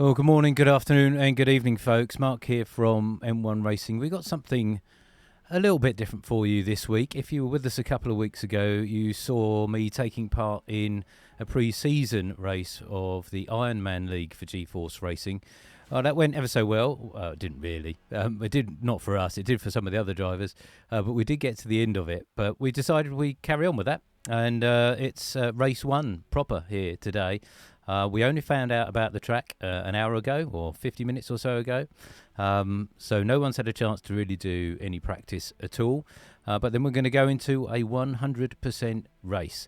Well, good morning, good afternoon, and good evening, folks. Mark here from M1 Racing. We got something a little bit different for you this week. If you were with us a couple of weeks ago, you saw me taking part in a pre-season race of the Ironman League for G-Force Racing. That went ever so well. It didn't really. It did not for us. It did for some of the other drivers. But we did get to the end of it. But we decided we'd carry on with that. And it's race one proper here today. We only found out about the track an hour ago or 50 minutes or so ago. So no one's had a chance to really do any practice at all. But then we're going to go into a 100% race.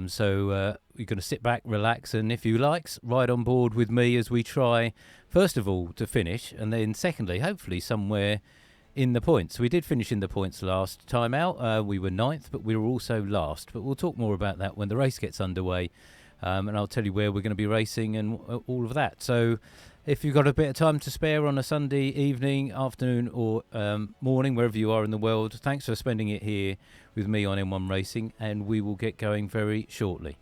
So you're going to sit back, relax, and if you like, ride on board with me as we try, first of all, to finish. And then secondly, hopefully somewhere in the points. We did finish in the points last time out. We were 9th, but we were also last. But we'll talk more about that when the race gets underway. And I'll tell you where we're going to be racing and all of that. So if you've got a bit of time to spare on a Sunday evening, afternoon or morning, wherever you are in the world, thanks for spending it here with me on M1 Racing, and we will get going very shortly.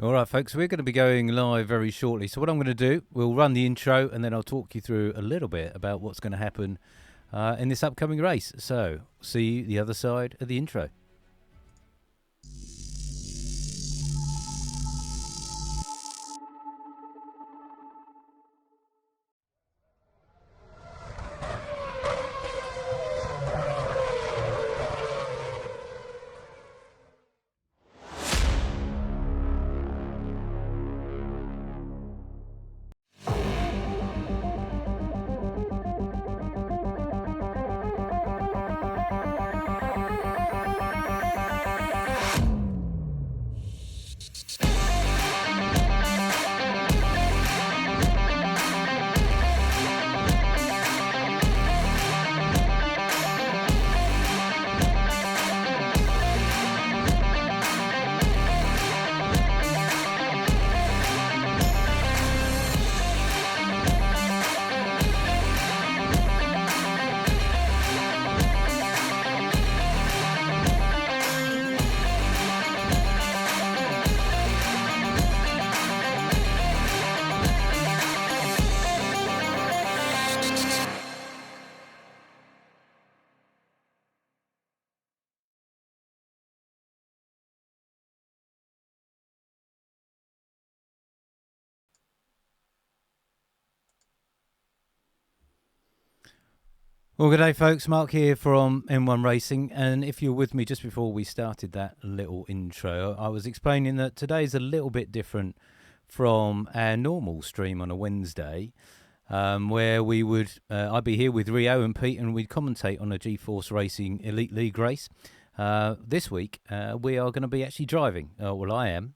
All right, folks, we're going to be going live very shortly. So what I'm going to do, we'll run the intro and then I'll talk you through a little bit about what's going to happen in this upcoming race. So see you the other side of the intro. Well, good day, folks. Mark here from M1 Racing. And if you're with me just before we started that little intro, I was explaining that today's a little bit different from our normal stream on a Wednesday, where we would, I'd be here with Rio and Pete and we'd commentate on a G-Force Racing Elite League race. This week, we are going to be actually driving, well, I am,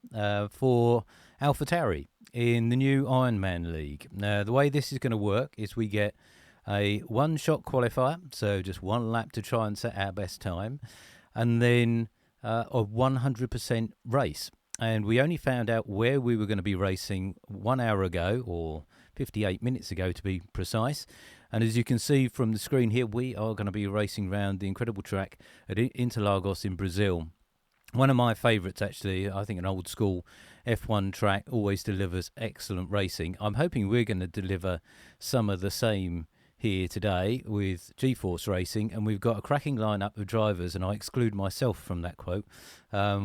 for AlphaTauri in the new Ironman League. Now, the way this is going to work is we get a one-shot qualifier, so just one lap to try and set our best time, and then a 100% race. And we only found out where we were going to be racing 1 hour ago, or 58 minutes ago to be precise. And as you can see from the screen here, we are going to be racing around the incredible track at Interlagos in Brazil. One of my favourites, actually. I think an old school F1 track always delivers excellent racing. I'm hoping we're going to deliver some of the same here today with G-Force Racing, and we've got a cracking lineup of drivers, and I exclude myself from that quote,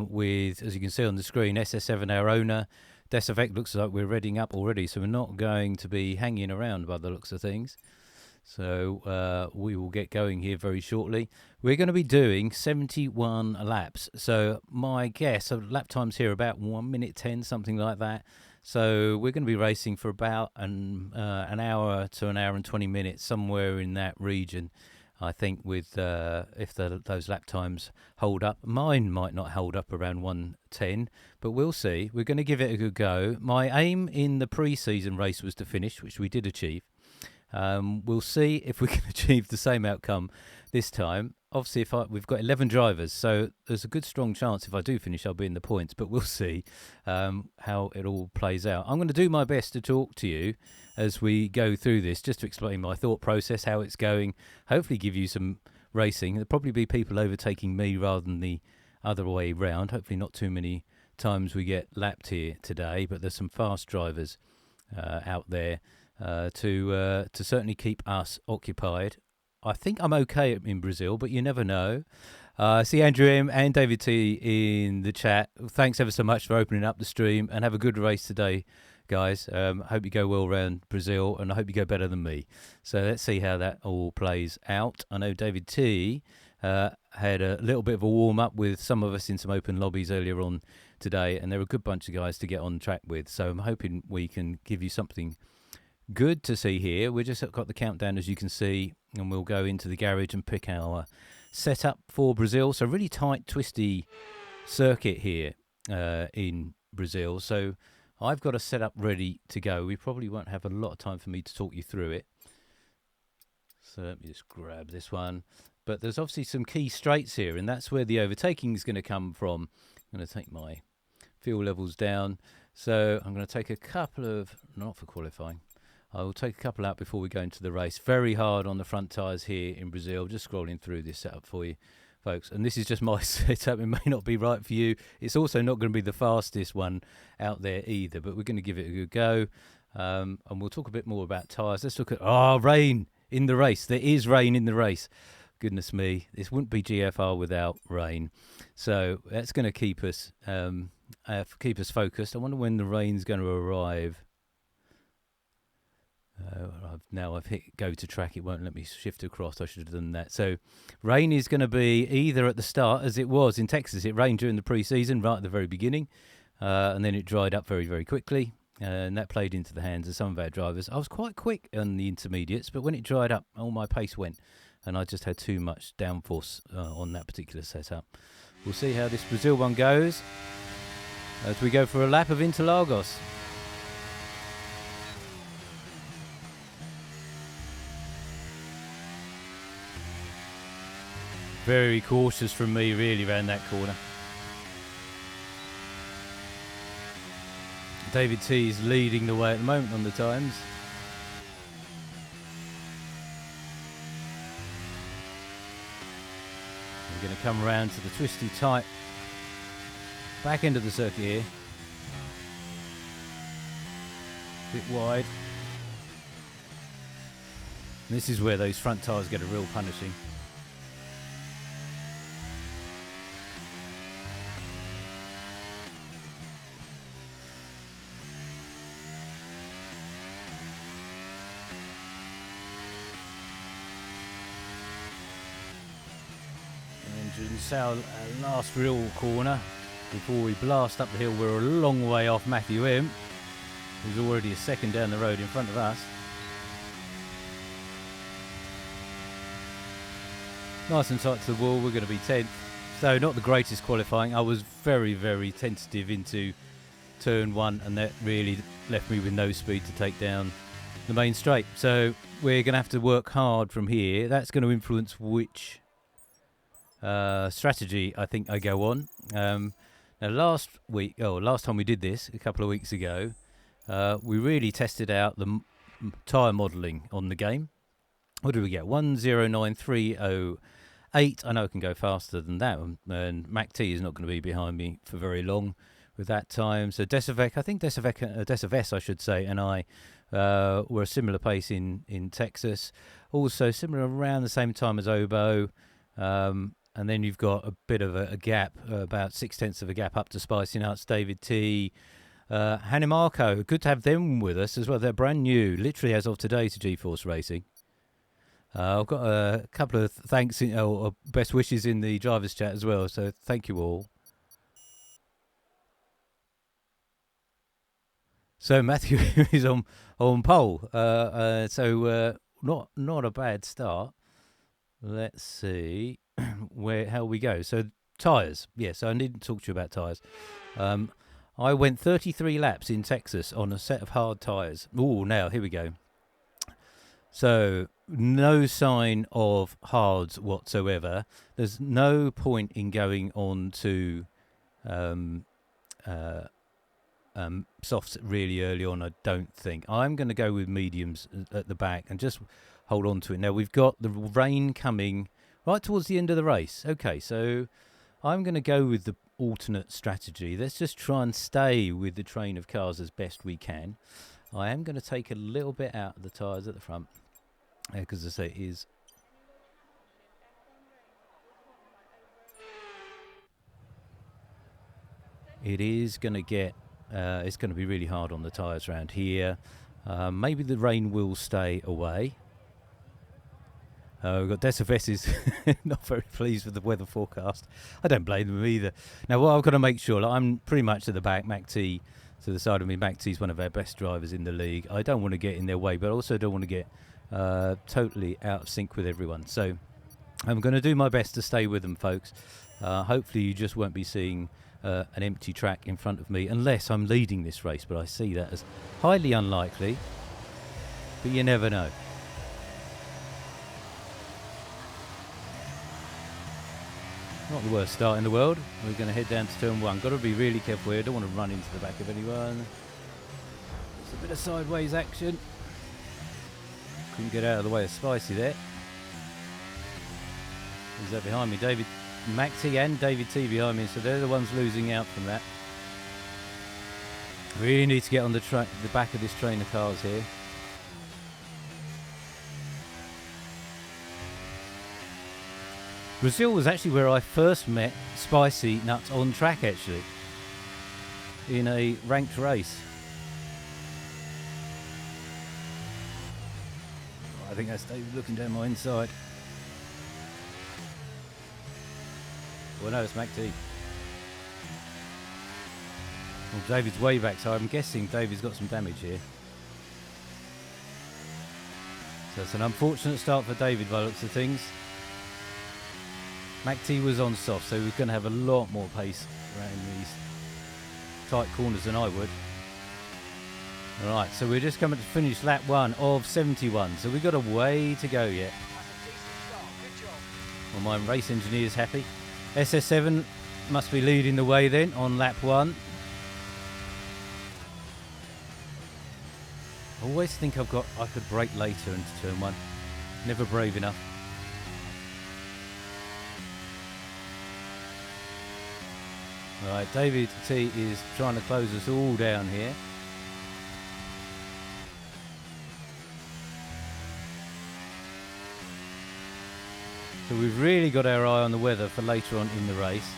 with, as you can see on the screen, SS7 our owner. Desavec looks like we're readying up already, so we're not going to be hanging around by the looks of things. So we will get going here very shortly. We're going to be doing 71 laps. So my guess of lap times here about 1 minute 10, something like that. So we're going to be racing for about an hour to an hour and 20 minutes, somewhere in that region. I think with if those lap times hold up. Mine might not hold up around 1:10, but we'll see. We're going to give it a good go. My aim in the pre-season race was to finish, which we did achieve. We'll see if we can achieve the same outcome this time. Obviously, we've got 11 drivers, so there's a good strong chance if I do finish, I'll be in the points, but we'll see how it all plays out. I'm going to do my best to talk to you as we go through this, just to explain my thought process, how it's going, hopefully give you some racing. There'll probably be people overtaking me rather than the other way round. Hopefully not too many times we get lapped here today, but there's some fast drivers out there to certainly keep us occupied. I think I'm okay in Brazil, but you never know. See Andrew M and David T in the chat. Thanks ever so much for opening up the stream, and have a good race today, guys. I hope you go well around Brazil, and I hope you go better than me. So let's see how that all plays out. I know David T had a little bit of a warm-up with some of us in some open lobbies earlier on today, and they're a good bunch of guys to get on track with. So I'm hoping we can give you something good to see here. We just got the countdown, as you can see, and we'll go into the garage and pick our setup for Brazil. So really tight, twisty circuit here in Brazil. So I've got a setup ready to go. We probably won't have a lot of time for me to talk you through it. So let me just grab this one. But there's obviously some key straights here, and that's where the overtaking is going to come from. I'm going to take my fuel levels down. So I'm going to take a couple of, not for qualifying, I will take a couple out before we go into the race. Very hard on the front tyres here in Brazil. Just scrolling through this setup for you, folks. And this is just my setup. It may not be right for you. It's also not going to be the fastest one out there either, but we're going to give it a good go. And we'll talk a bit more about tyres. Let's look at, rain in the race. There is rain in the race. Goodness me. This wouldn't be GFR without rain. So that's going to keep us focused. I wonder when the rain's going to arrive. I've hit go to track. It won't let me shift across. I should have done that. So rain is going to be either at the start, as it was in Texas. It rained during the pre-season right at the very beginning, and then it dried up very, very quickly, and that played into the hands of some of our drivers. I was quite quick on the intermediates, but when it dried up, all my pace went, and I just had too much downforce on that particular setup. We'll see how this Brazil one goes as we go for a lap of Interlagos. Very cautious from me, really, around that corner. David T is leading the way at the moment on the times. We're going to come around to the twisty, tight back end of the circuit here. A bit wide. And this is where those front tyres get a real punishing. Our last real corner before we blast up the hill. We're a long way off Matthew M, who's already a second down the road in front of us. Nice and tight to the wall. We're going to be 10th, so not the greatest qualifying. I was very, very tentative into turn one, and that really left me with no speed to take down the main straight. So we're going to have to work hard from here. That's going to influence which strategy I think I go on. Now last time we did this a couple of weeks ago, we really tested out the tyre modelling on the game, What do we get? 109308. I know I can go faster than that, and Mac T is not going to be behind me for very long with that time. So Decivec, I think Decives, I should say, and I were a similar pace in Texas. Also similar around the same time as Obo. And then you've got a bit of a gap, about 0.6 of a gap up to Spicy Nuts, David T. Hanimarco, good to have them with us as well. They're brand new, literally as of today, to GeForce Racing. I've got a couple of thanks or best wishes in the drivers chat as well, so thank you all. So Matthew is on pole, so not a bad start. Let's see how we go. So tyres, yes, I needn't talk to you about tyres. I went 33 laps in Texas on a set of hard tyres. Oh, now here we go. So no sign of hards whatsoever. There's no point in going on to softs really early on, I don't think. I'm going to go with mediums at the back and just hold on to it. Now, we've got the rain coming right towards the end of the race. Okay, so I'm going to go with the alternate strategy. Let's just try and stay with the train of cars as best we can. I am going to take a little bit out of the tyres at the front because, as I say, it is going to get it's going to be really hard on the tyres around here. Maybe the rain will stay away. We've got Decives is not very pleased with the weather forecast. I don't blame them either. Now, what I've got to make sure, I'm pretty much at the back. Mac T to the side of me. Mac T is one of our best drivers in the league. I don't want to get in their way, but I also don't want to get totally out of sync with everyone. So I'm going to do my best to stay with them, folks. Hopefully you just won't be seeing an empty track in front of me unless I'm leading this race, but I see that as highly unlikely, but you never know. Not the worst start in the world. We're going to head down to turn 1. Got to be really careful here. Don't want to run into the back of anyone. It's a bit of sideways action. Couldn't get out of the way of Spicy there. Who's that behind me? Mac T and David T behind me, so they're the ones losing out from that. Really need to get on the back of this train of cars here. Brazil was actually where I first met Spicy Nuts on track, actually, in a ranked race. I think that's David looking down my inside. Well, no, it's Mac T. Well, David's way back, so I'm guessing David's got some damage here. So it's an unfortunate start for David by the looks of things. Mac T was on soft, so we're going to have a lot more pace around these tight corners than I would. Alright, so we're just coming to finish lap 1 of 71, so we've got a way to go yet. Well, my race engineer's happy. SS7 must be leading the way then on lap 1. I always think I could brake later into turn 1. Never brave enough. Right, David T is trying to close us all down here. So we've really got our eye on the weather for later on in the race.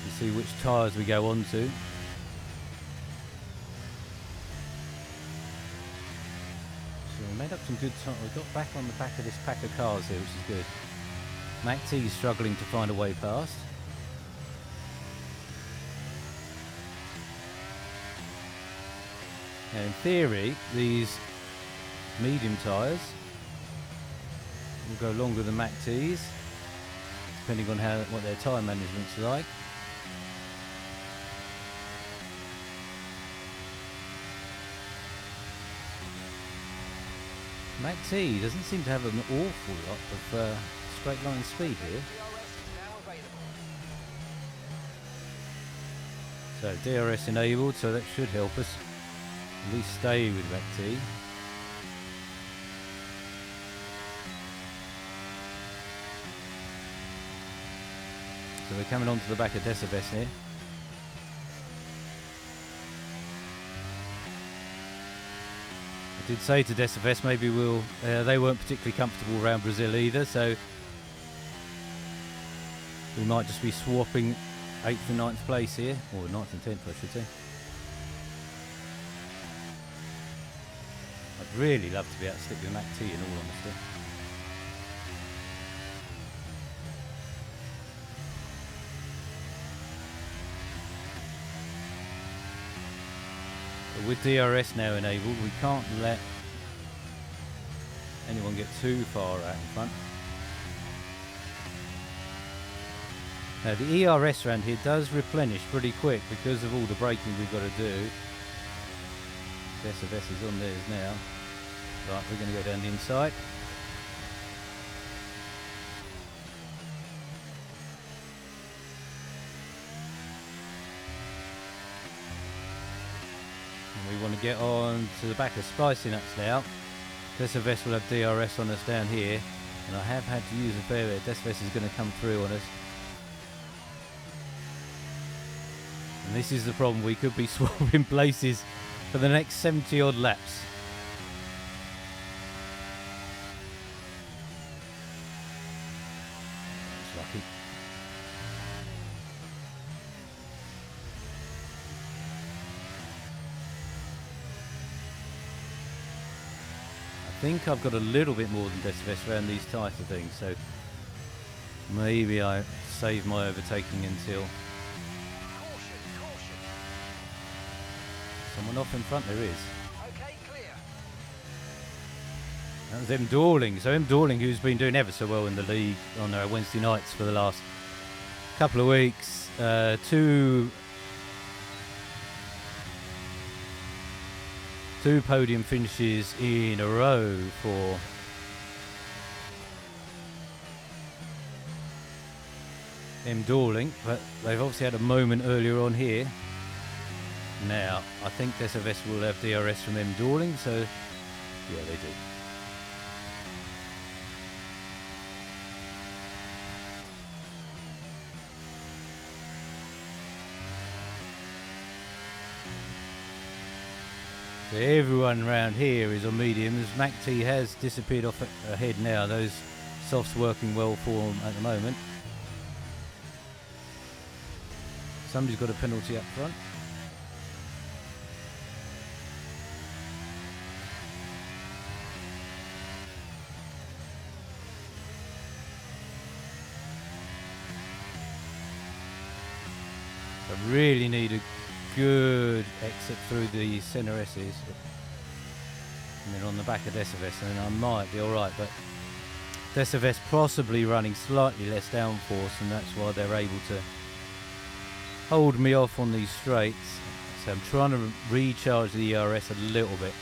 To see which tyres we go on to. So we made up some good time. We got back on the back of this pack of cars here, which is good. Mac T is struggling to find a way past. Now in theory, these medium tyres will go longer than Mac T's, depending on what their tyre management's like. Mac T doesn't seem to have an awful lot of straight line speed here. So DRS enabled, so that should help us. At least stay with MACT. So we're coming onto the back of Decibes here. I did say to Decibes maybe we'll... they weren't particularly comfortable around Brazil either, so we might just be swapping 8th and 9th place here, or 9th and 10th I should say. I'd really love to be able to stick with MACT in all honesty. But with DRS now enabled, we can't let anyone get too far out in front. Now the ERS around here does replenish pretty quick because of all the braking we've got to do. Decibes is on theirs now. Right, we're going to go down the inside. And we want to get on to the back of Spicy Nuts now. Decibes will have DRS on us down here, and I have had to use a fair bit. Decibes is going to come through on us. And this is the problem, we could be swapping places for the next 70 odd laps. That's lucky. I think I've got a little bit more than Decibes around these tighter things, so maybe I save my overtaking until... Someone off in front, there is. Okay, clear. That was M. Dorling. So M. Dorling, who's been doing ever so well in the league on Wednesday nights for the last couple of weeks. Two podium finishes in a row for M. Dorling, but they've obviously had a moment earlier on here. Now, I think Decibes will have DRS from M. Dorling, so yeah, they do. So everyone around here is on mediums. MACT has disappeared off ahead now. Those softs working well for them at the moment. Somebody's got a penalty up front. I really need a good exit through the centre S's, and then on the back of Decibes, and then I might be alright, but Decibes possibly running slightly less downforce, and that's why they're able to hold me off on these straights. So I'm trying to recharge the ERS a little bit,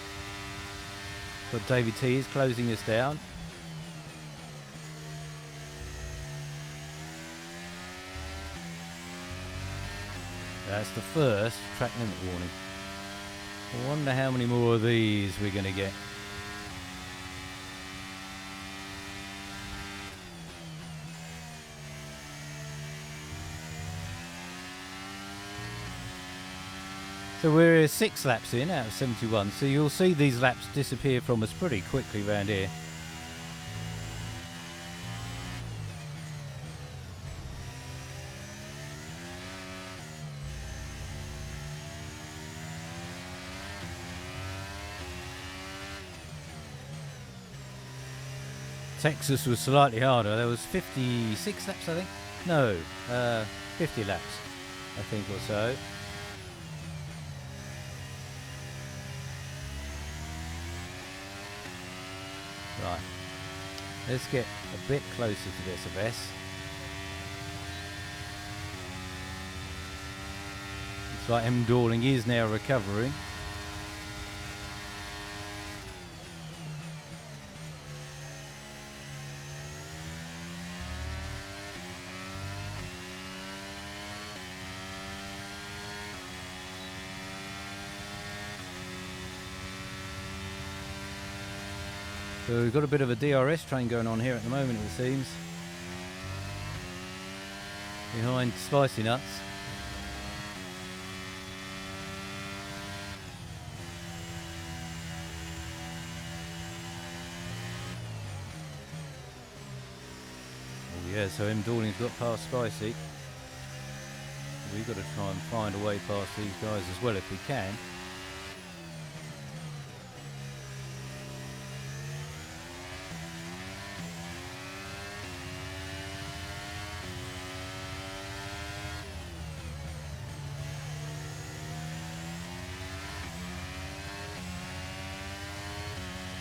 but David T is closing us down. That's the first track limit warning. I wonder how many more of these we're going to get. So we're 6 laps in out of 71, so you'll see these laps disappear from us pretty quickly around here. Texas was slightly harder. There was 56 laps, I think. No, 50 laps, I think, or so. Right. Let's get a bit closer to Decibes. It's like M. Dorling is now recovering. So we've got a bit of a DRS train going on here at the moment, it seems. Behind Spicy Nuts. Oh yeah, so M. Dawling's got past Spicy. We've got to try and find a way past these guys as well if we can.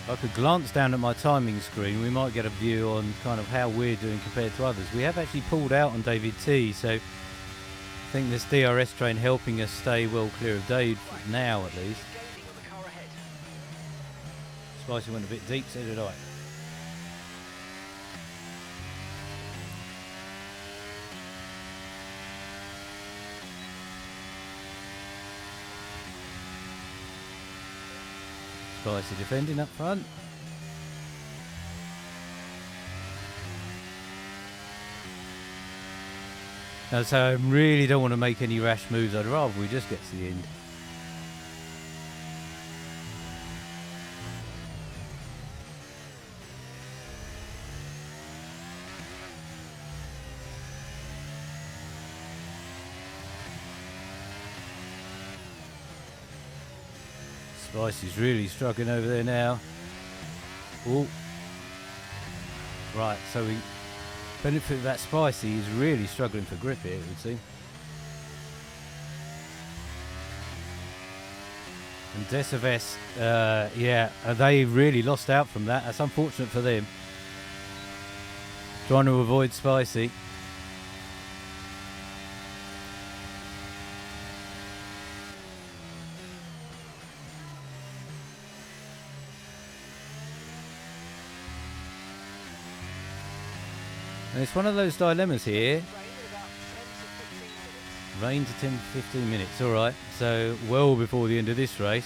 If I could glance down at my timing screen, we might get a view on kind of how we're doing compared to others. We have actually pulled out on David T, so I think this DRS train helping us stay well clear of Dave now at least. Spicy went a bit deep, so did I. Spicy defending up front. Now, so I really don't want to make any rash moves. I'd rather we just get to the end. Spicy's really struggling over there now. Oh, right. So we benefit of that. Spicy is really struggling for grip here, it would seem. And Decives, yeah, they really lost out from that. That's unfortunate for them. Trying to avoid Spicy. And it's one of those dilemmas here. Rain to 10 to 15 minutes, alright. So well before the end of this race.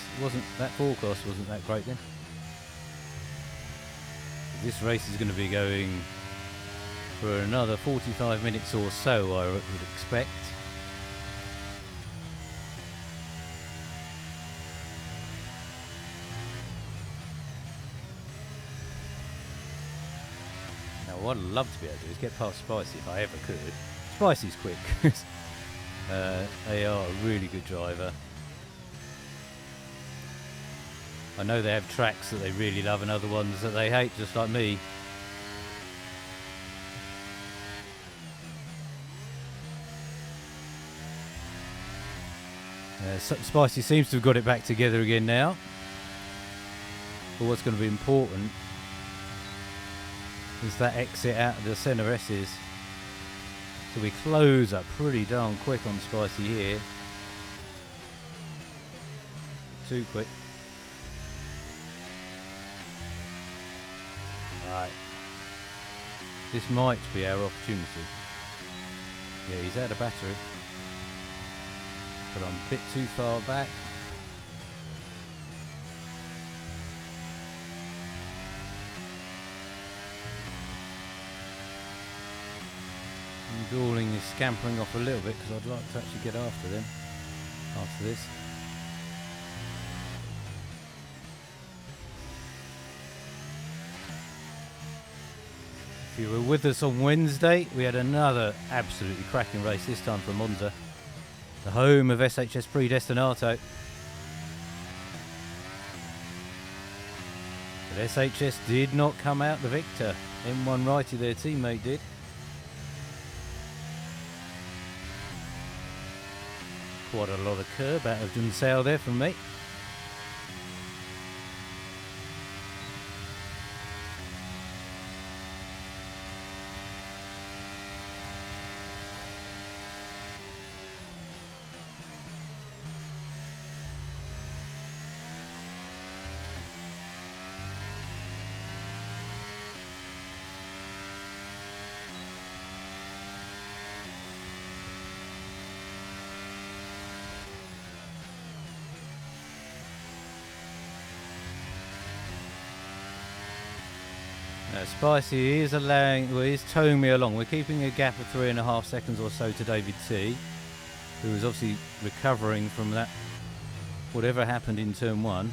That forecast wasn't that great then. This race is going to be going for another 45 minutes or so, I would expect. What I'd love to be able to do is get past Spicy if I ever could. Spicy's quick. They are a really good driver. I know they have tracks that they really love and other ones that they hate, just like me. Spicy seems to have got it back together again now. But what's going to be important is that exit out of the centre S's. So we close up pretty darn quick on Spicy here. Too quick. Right. This might be our opportunity. Yeah, he's out of battery. But I'm a bit too far back. Dawling is scampering off a little bit because I'd like to actually get after them after this. If you were with us on Wednesday, we had another absolutely cracking race, this time from Monza, the home of SHS Predestinato. But SHS did not come out the victor. M1 Righty, their teammate, did. Quite a lot of curb out of Dunsale there from me. Spicy is is towing me along. We're keeping a gap of 3.5 seconds or so to David T, who is obviously recovering from that, whatever happened in turn 1.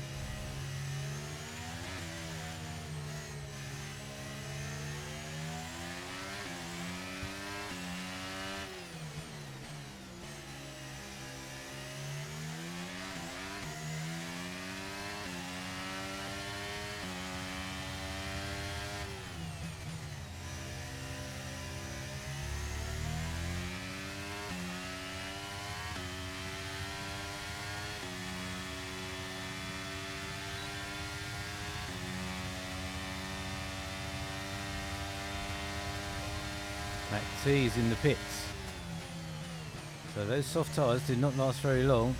Mac T is in the pits. So those soft tyres did not last very long.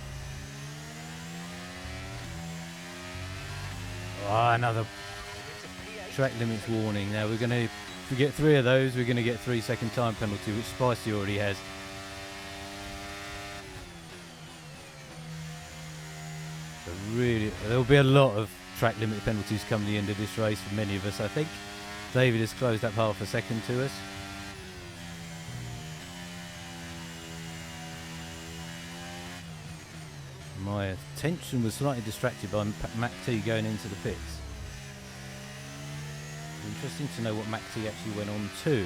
Oh, another track limits warning. Now we're going to, if we get 3 of those, we're going to get 3-second time penalty, which Spicy already has. So really, there'll be a lot of track limit penalties come the end of this race for many of us, I think. David has closed up half a second to us. My attention was slightly distracted by Mac T going into the pits. Interesting to know what Mac T actually went on to.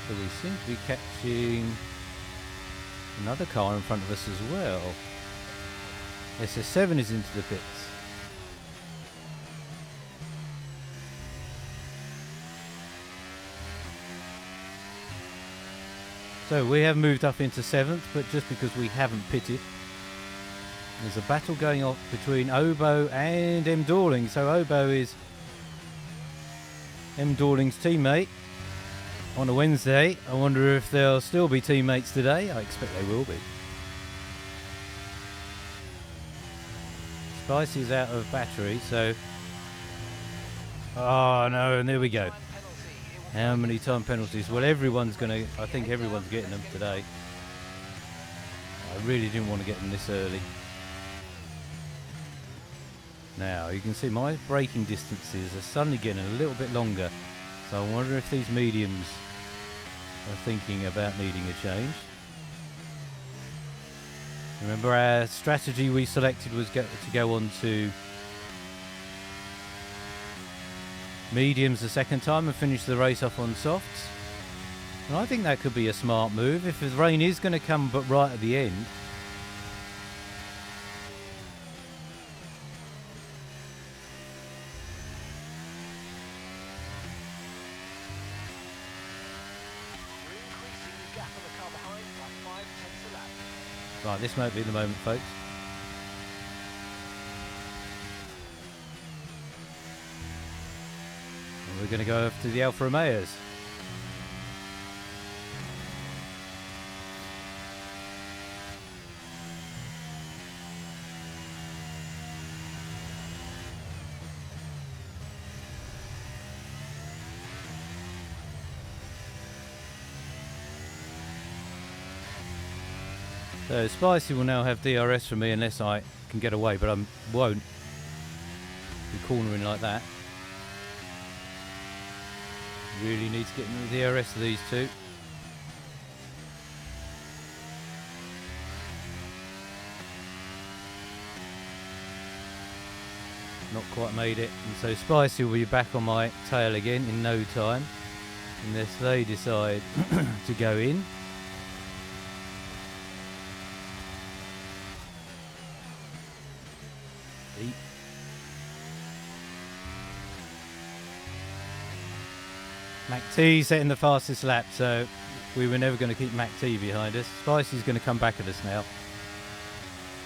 So we seem to be catching another car in front of us as well. SS7 is into the pits. So we have moved up into 7th, but just because we haven't pitted. There's a battle going off between Obo and M. Dorling. So Obo is M. Dorling's teammate on a Wednesday. I wonder if they'll still be teammates today. I expect they will be. Spicy's out of battery, so... Oh no, and there we go. How many time penalties? Well, everyone's going to... I think everyone's getting them today. I really didn't want to get them this early. Now, you can see my braking distances are suddenly getting a little bit longer. So I wonder if these mediums are thinking about needing a change. Remember, our strategy we selected was to go on to mediums the second time and finish the race off on softs. And I think that could be a smart move if the rain is going to come but right at the end. Right, this might be the moment, folks. And we're going to go up to the Alfa Romeos. So Spicy will now have DRS from me unless I can get away, but I won't be cornering like that. Really need to get in the DRS of these two. Not quite made it, and so Spicy will be back on my tail again in no time, unless they decide to go in. Mac T setting the fastest lap, so we were never going to keep Mac T behind us. Spicy's going to come back at us now.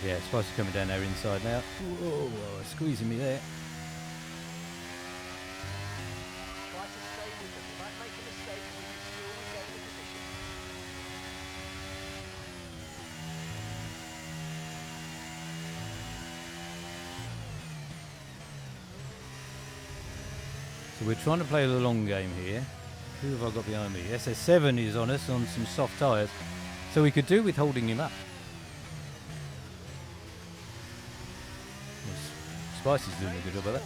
Yeah, Spicy's coming down there inside now. Whoa, whoa, squeezing me there. Try to stay with them. You might make a mistake and we can still regain the position. So we're trying to play the long game here. Who have I got behind me? SS7 is on us on some soft tyres. So we could do with holding him up. Spicy's doing a good job of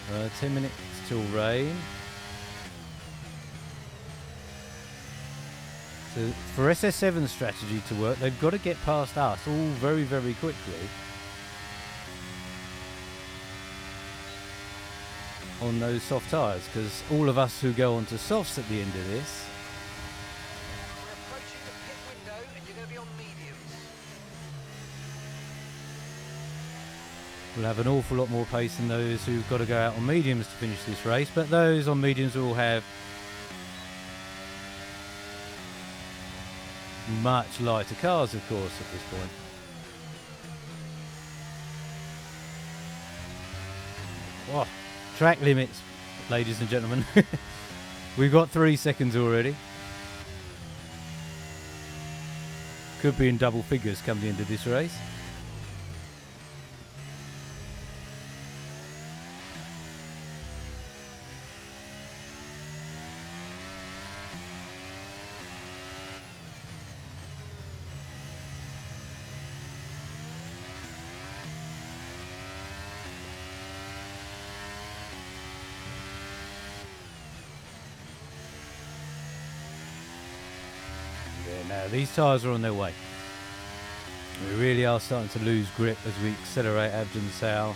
that. 10 minutes till rain. So for SS7's strategy to work, they've got to get past us all very, very quickly on those soft tyres, because all of us who go onto softs at the end of this We're approaching the pit window and you're going to be on mediums. will have an awful lot more pace than those who've got to go out on mediums to finish this race, but those on mediums will have much lighter cars, of course, at this point. Oh, track limits, ladies and gentlemen. We've got 3 seconds already. Could be in double figures come the end of this race. Now these tyres are on their way. We really are starting to lose grip as we accelerate Abden Sal.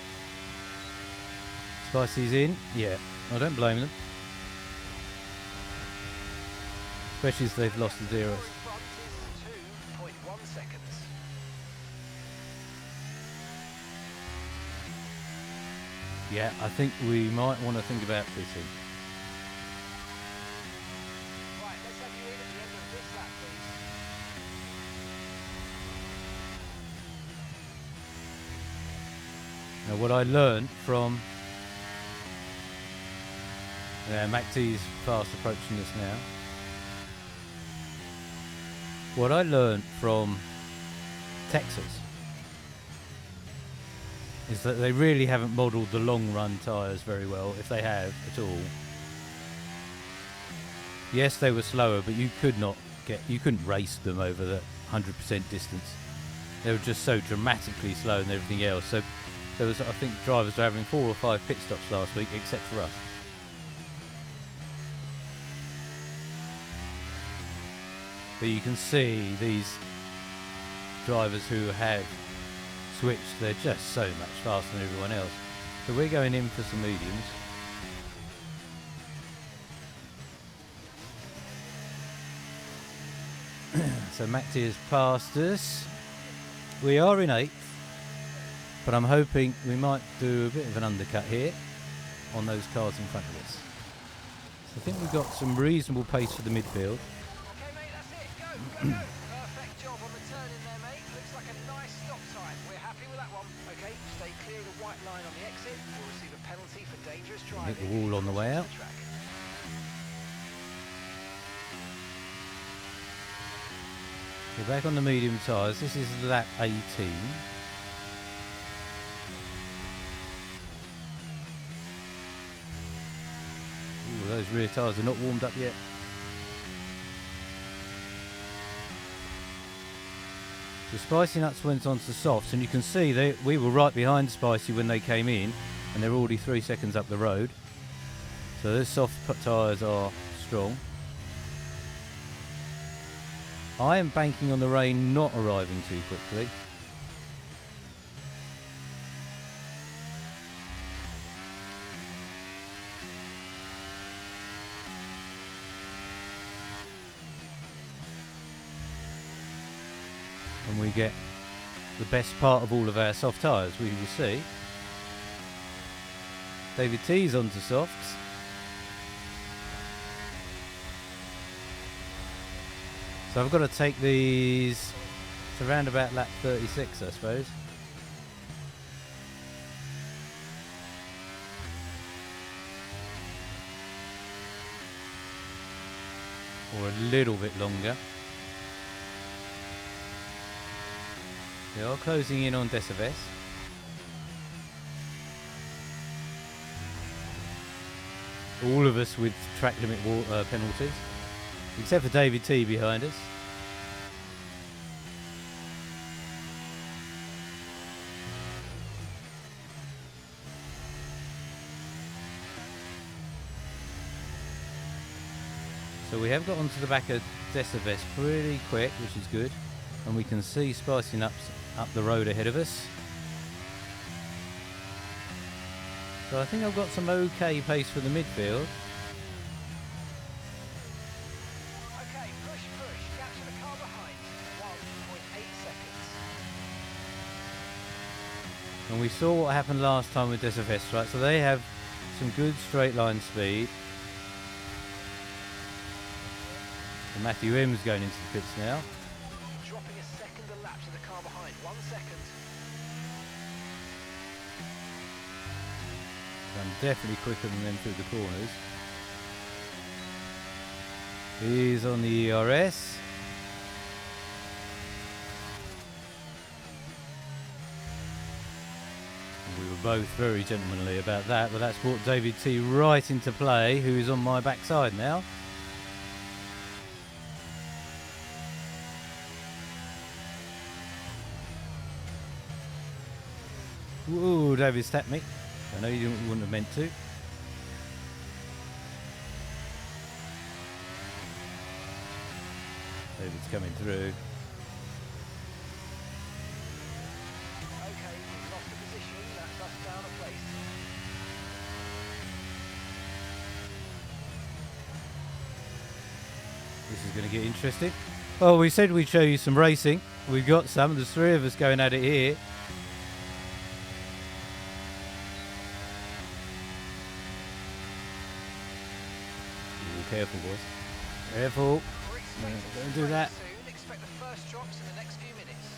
Spicy's in. Yeah, I don't blame them. Especially as they've lost the zeros. Front is 2.1 seconds. Yeah, I think we might want to think about pitting. Right, let's have you in at the end of this lap, please. Now what I learned from... Yeah, MacT's fast approaching us now. What I learned from Texas is that they really haven't modelled the long run tyres very well, if they have at all. Yes, they were slower, but you couldn't race them over the 100% distance. They were just so dramatically slow and everything else. So there was, I think, drivers were having 4 or 5 pit stops last week, except for us. But you can see these drivers who have switched, they're just so much faster than everyone else. So we're going in for some mediums. So MacT has passed us. We are in 8th, but I'm hoping we might do a bit of an undercut here on those cars in front of us. So I think we've got some reasonable pace for the midfield. Okay, mate, that's it. Go, go, go. Perfect job on the turn in there, mate. Looks like a nice stop time. We're happy with that one. Okay, stay clear of the white line on the exit. You'll receive a penalty for dangerous driving. Hit the wall on the way out. Track. We're back on the medium tyres. This is lap 18. Ooh, those rear tyres are not warmed up yet. So Spicy Nuts went on to softs, and you can see we were right behind Spicy when they came in, and they're already 3 seconds up the road. So those soft tyres are strong. I am banking on the rain not arriving too quickly. And we get the best part of all of our soft tyres, we will see. David T's onto softs. So I've got to take these to around about lap 36, I suppose. Or a little bit longer. They are closing in on Decibes. all of us with track limit penalties, except for David T behind us. So we have got onto the back of Decivest pretty quick, which is good, and we can see spicing up the road ahead of us. So I think I've got some okay pace for the midfield. Okay, push, capture the car behind, 1.8 seconds. And we saw what happened last time with Decivest, right? So they have some good straight line speed. And Matthew M's going into the pits now. Dropping a second a lap to the car behind, 1 second. I'm definitely quicker than them through the corners. He's on the ERS. We were both very gentlemanly about that, but that's brought David T right into play, who is on my backside now. Ooh, David's tapped me. I know you wouldn't have meant to. David's coming through. Okay, we've lost the position, that's us down a place. This is going to get interesting. Well, we said we'd show you some racing. We've got some. There's 3 of us going at it here. Careful, boys. Careful. Don't do that. Soon, expect the first drops in the next few minutes.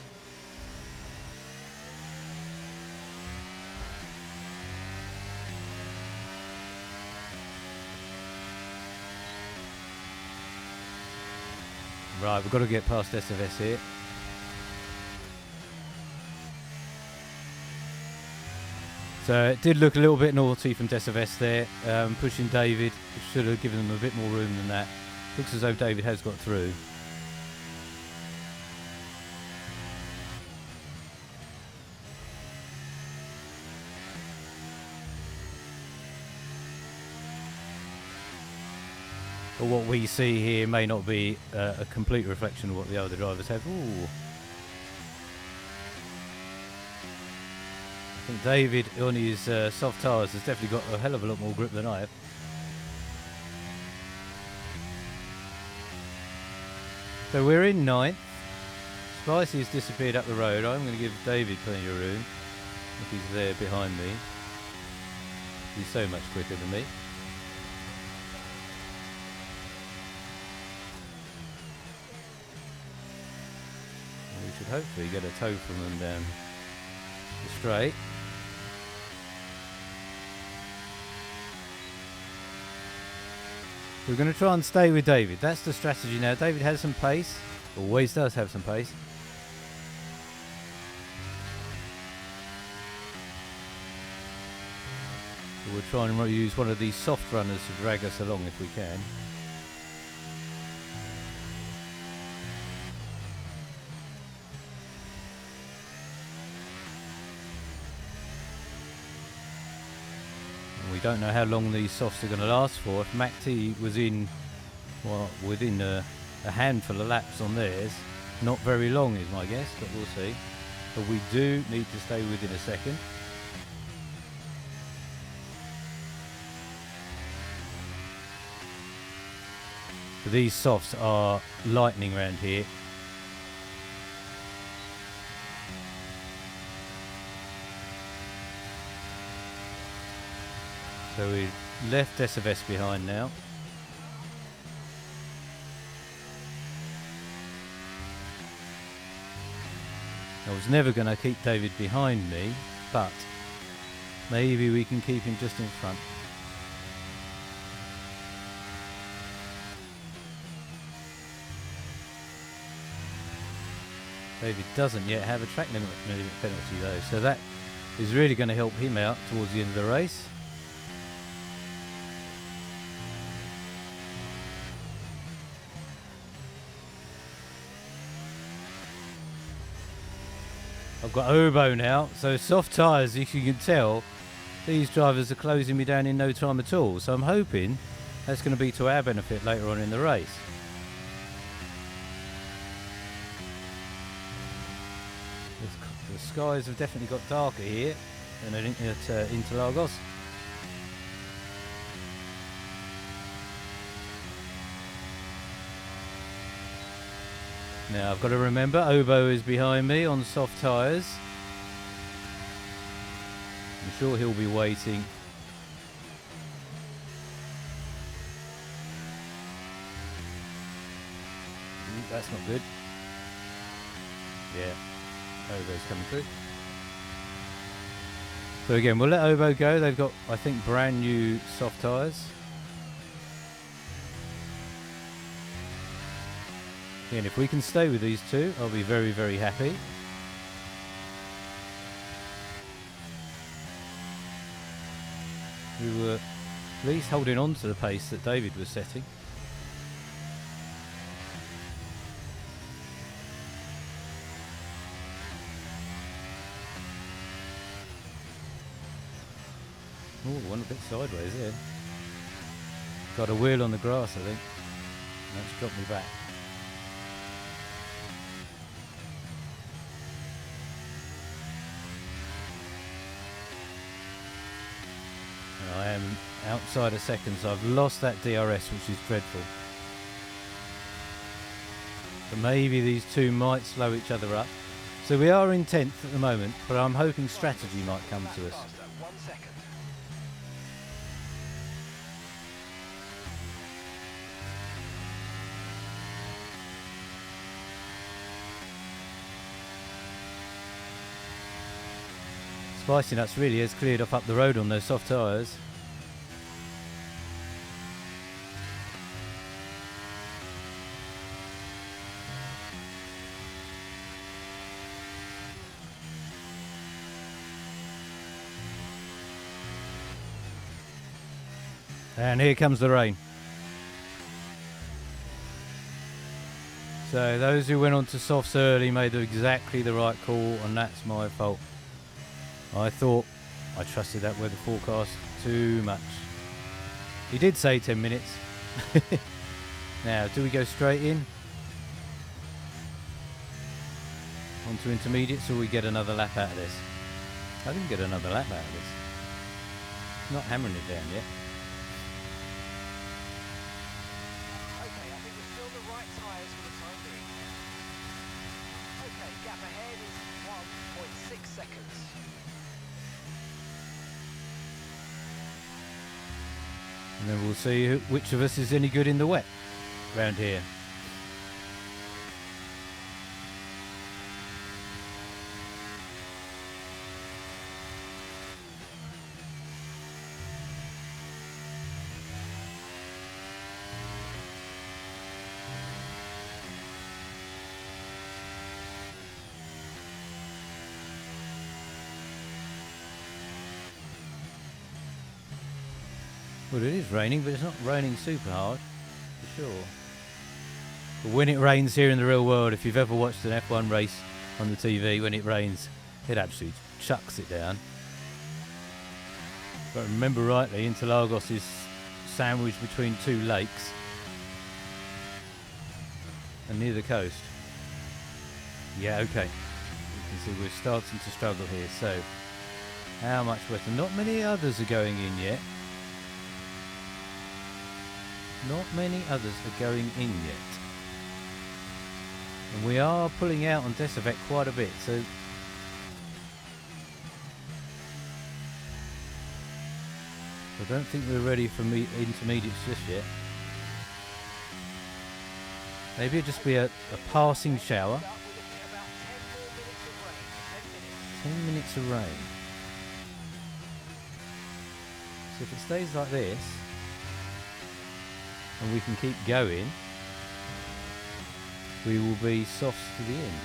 Right, we've got to get past SFS here. So it did look a little bit naughty from Decivest there, pushing David. Should have given them a bit more room than that. Looks as though David has got through. But what we see here may not be a complete reflection of what the other drivers have. Ooh. I think David on his soft tyres has definitely got a hell of a lot more grip than I have. So we're in 9th. Spicy has disappeared up the road. I'm going to give David plenty of room if he's there behind me. He's so much quicker than me. And we should hopefully get a tow from them down the straight. We're going to try and stay with David. That's the strategy now. David has some pace. Always does have some pace. So we'll try and use one of these soft runners to drag us along if we can. We don't know how long these softs are going to last for. If Mac T was in, well, within a handful of laps on theirs, not very long is my guess, but we'll see. But we do need to stay within a second. But these softs are lightning around here. So we left Decivest behind now. I was never going to keep David behind me, but maybe we can keep him just in front. David doesn't yet have a track limit penalty though, so that is really going to help him out towards the end of the race. I've got oboe now, so soft tyres, as you can tell, these drivers are closing me down in no time at all. So I'm hoping that's going to be to our benefit later on in the race. The skies have definitely got darker here than at Interlagos. Now I've got to remember, Oboe is behind me on soft tyres. I'm sure he'll be waiting. Ooh, that's not good. Yeah, Oboe's coming through. So again, we'll let Oboe go. They've got, I think, brand new soft tyres. And if we can stay with these two, I'll be very, very happy. We were at least holding on to the pace that David was setting. Oh, went a bit sideways there. Got a wheel on the grass, I think. That's dropped me back. I am outside a second, so I've lost that DRS, which is dreadful. But maybe these two might slow each other up. So we are in 10th at the moment, but I'm hoping strategy might come to us. Spicy Nuts really has cleared off up the road on those soft tyres. And here comes the rain. So those who went on to softs early made exactly the right call, and that's my fault. I thought I trusted that weather forecast too much. He did say 10 minutes. Now, do we go straight in? Onto intermediates, or we get another lap out of this? I didn't get another lap out of this. Not hammering it down yet. Okay, I think we're still the right tyres for the time being. Okay, gap ahead is 1.6 seconds. And then we'll see which of us is any good in the wet round here. Well, it is raining, but it's not raining super hard, for sure. But when it rains here in the real world, if you've ever watched an F1 race on the TV, when it rains, it absolutely chucks it down. But remember rightly, Interlagos is sandwiched between two lakes and near the coast. Yeah, okay. You can see we're starting to struggle here. So, how much wetter? Not many others are going in yet. Not many others are going in yet. And we are pulling out on Desavet quite a bit, so I don't think we're ready for intermediates just yet. Maybe it'll just be a passing shower. 10 minutes of rain. So if it stays like this, and we can keep going, we will be softs to the end.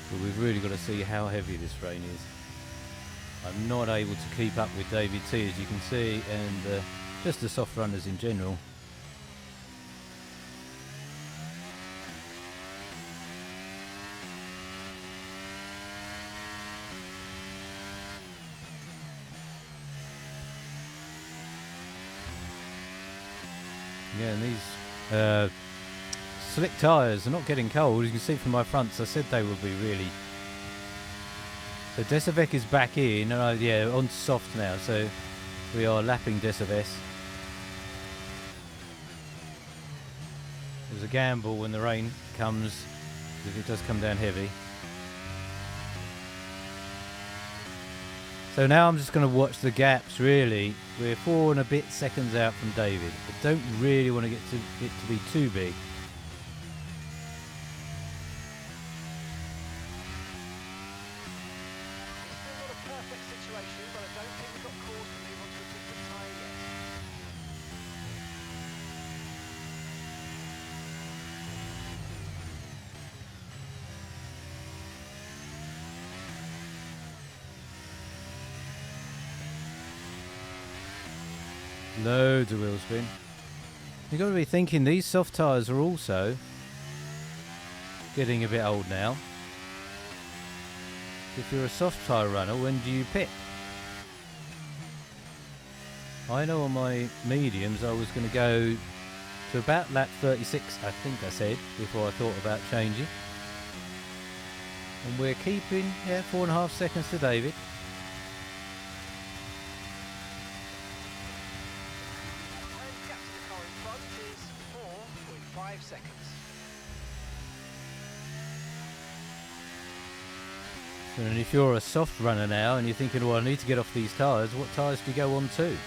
But we've really got to see how heavy this rain is. I'm not able to keep up with David T, as you can see, and just the soft runners in general. Yeah, and these slick tyres are not getting cold. You can see from my fronts, I said they would be really. So Decevec is back in, and yeah, on soft now. So we are lapping Decevec. There's a gamble when the rain comes, because it does come down heavy. So now I'm just going to watch the gaps, really. We're 4 and a bit seconds out from David. I don't really want to get it to be too big. It's still not a perfect situation, but I don't think we've got cause to move on to a different tyre yet. Loads of wheel spin. You've got to be thinking these soft tyres are also getting a bit old now. If you're a soft tyre runner, when do you pit? I know on my mediums I was going to go to about lap 36, I think I said, before I thought about changing. And we're keeping, 4.5 seconds to David. And gap to the car in front is 4.5 seconds. And if you're a soft runner now and you're thinking, well, I need to get off these tyres, what tyres do you go on to?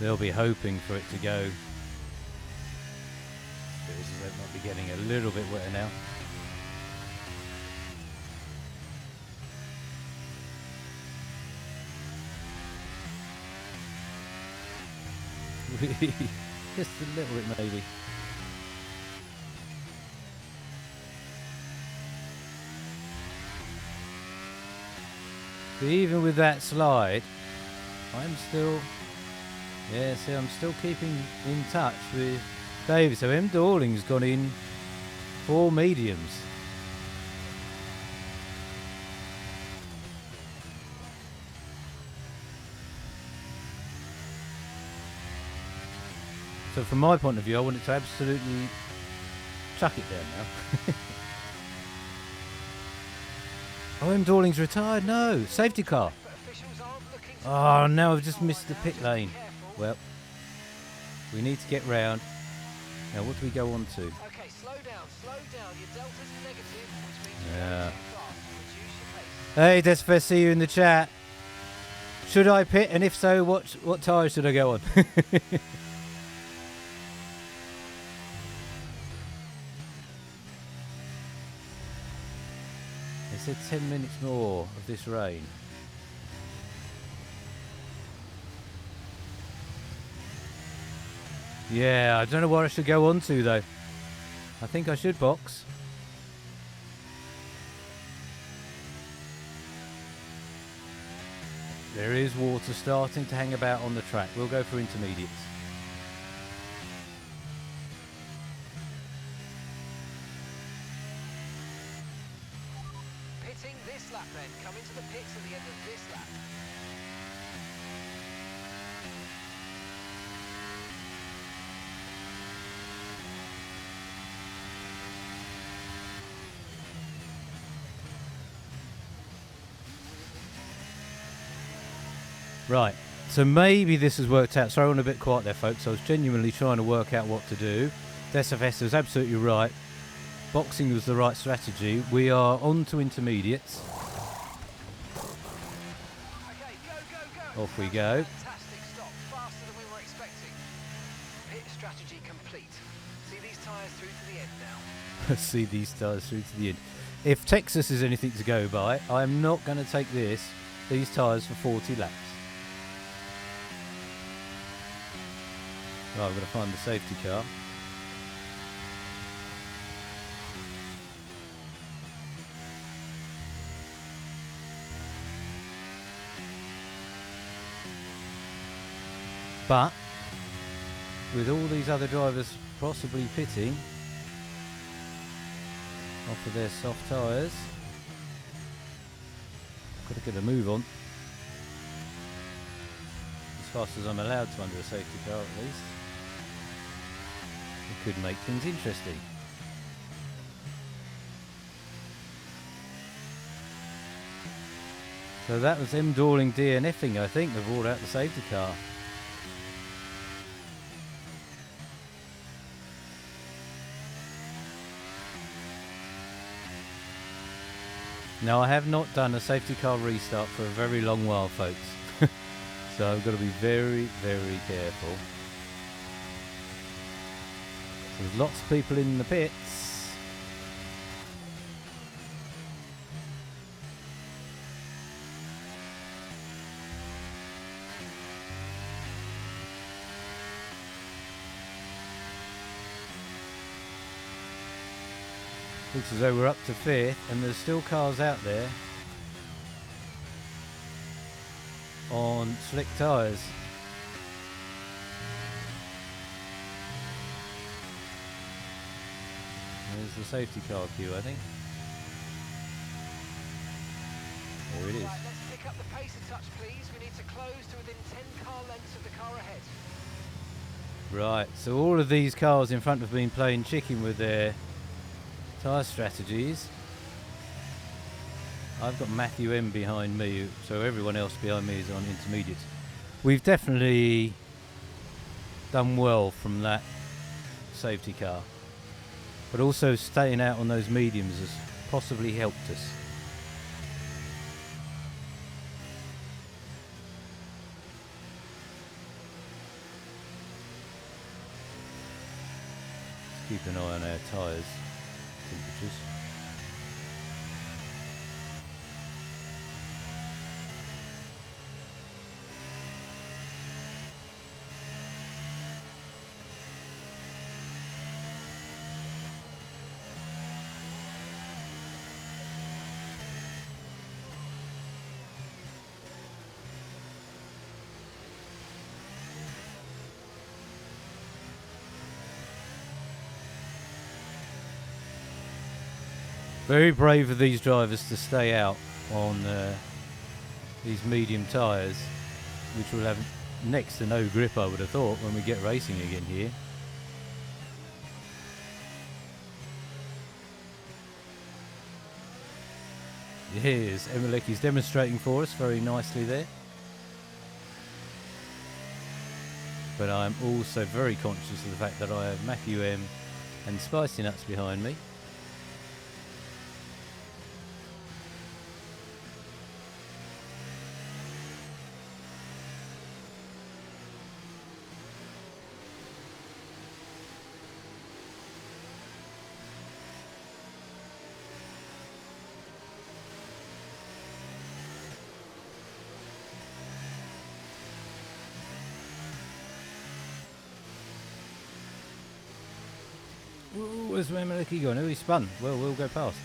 They'll be hoping for it to go. It might be getting a little bit wetter now. Just a little bit maybe. But even with that slide, I'm still... Yeah, see, I'm still keeping in touch with David. So M. Dawling's gone in 4 mediums. So from my point of view, I want it to absolutely chuck it down now. Oh, M. Dawling's retired? No, safety car. But officials aren't looking to Oh, no, I've just now, missed the pit just be lane. careful. Well, we need to get round. Now, what do we go on to? Okay, slow down, slow down. Your delta's negative, which means you're Yeah. going too fast. Reduce your pace. Hey, Desfest, see you in the chat. Should I pit? And if so, what tyre should I go on? They said 10 minutes more of this rain. Yeah, I don't know what I should go on to though. I think I should box. There is water starting to hang about on the track. We'll go for intermediates. Pitting this lap then. Come into the pits at the end of this lap. Right, so maybe this has worked out. Sorry, I went a bit quiet there, folks. I was genuinely trying to work out what to do. Desafes was absolutely right. Boxing was the right strategy. We are on to intermediates. Okay, go. Off we go. Fantastic stop. Faster than we were expecting. Pit strategy complete. See these tyres through to the end now. See these tyres through to the end. If Texas is anything to go by, I'm not going to take these tyres for 40 laps. Right, I'm going to find the safety car. But with all these other drivers possibly pitting off of their soft tyres, got to get a move on as fast as I'm allowed to under a safety car at least. It could make things interesting. So that was them Dorling DNFing, I think. They've brought out the safety car. Now, I have not done a safety car restart for a very long while, folks. So I've got to be very, very careful. There's lots of people in the pits. Looks as though we're up to 5th and there's still cars out there on slick tyres. There's the safety car queue, I think. There it is. Right, let's pick up the pace a touch, please. We need to close to within 10 car lengths of the car ahead. Right, so all of these cars in front have been playing chicken with their tyre strategies. I've got Matthew M behind me, so everyone else behind me is on intermediates. We've definitely done well from that safety car, but also staying out on those mediums has possibly helped us. Let's keep an eye on our tyres temperatures. Very brave of these drivers to stay out on these medium tyres, which will have next to no grip, I would have thought, when we get racing again here. Yes, Emilecki's demonstrating for us very nicely there. But I'm also very conscious of the fact that I have Matthew M and Spicy Nuts behind me. Where's Emilecki gone? Oh, he spun. Well, we'll go past.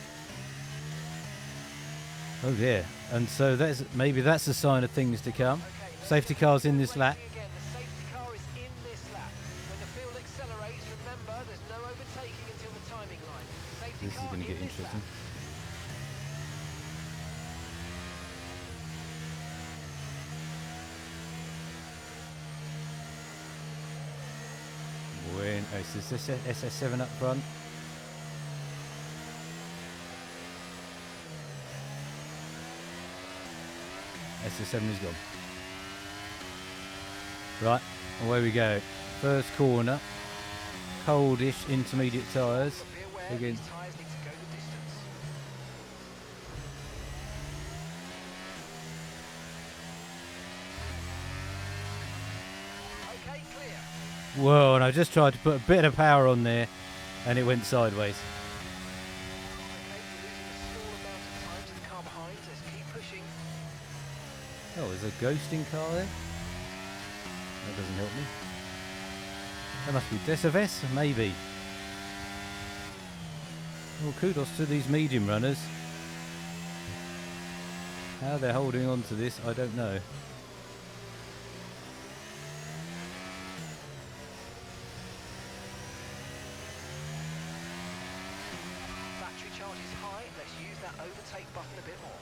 Oh dear. And so maybe that's a sign of things to come. Okay, Safety car's in this lap. again, the safety car is in this lap. When the field accelerates, remember there's no overtaking until the timing line. Safety This is car going to get in this interesting. lap. It's this SS7 up front. SS7 is gone. Right, away we go. First corner. Coldish intermediate tyres. Be aware Again. these tyres need to go the distance. Okay, clear. Whoa, and I just tried to put a bit of power on there and it went sideways. Okay, you're losing a small amount of time to the car behind. Let's keep pushing. Oh, there's a ghosting car there? That doesn't help me. That must be Desaves, maybe. Well, kudos to these medium runners. How they're holding on to this, I don't know. Battery charge is high. Let's use that overtake button a bit more.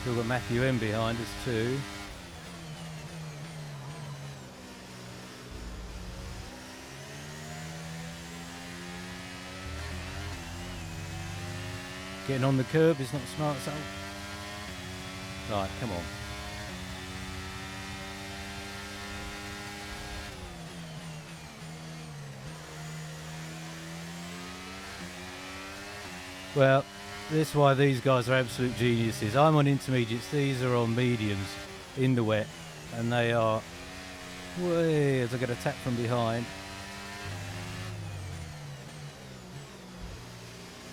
Still got Matthew M behind us too. Getting on the curb is not smart, so. Right, come on. Well, this is why these guys are absolute geniuses. I'm on intermediates, these are on mediums in the wet, and they are way as I get attacked from behind.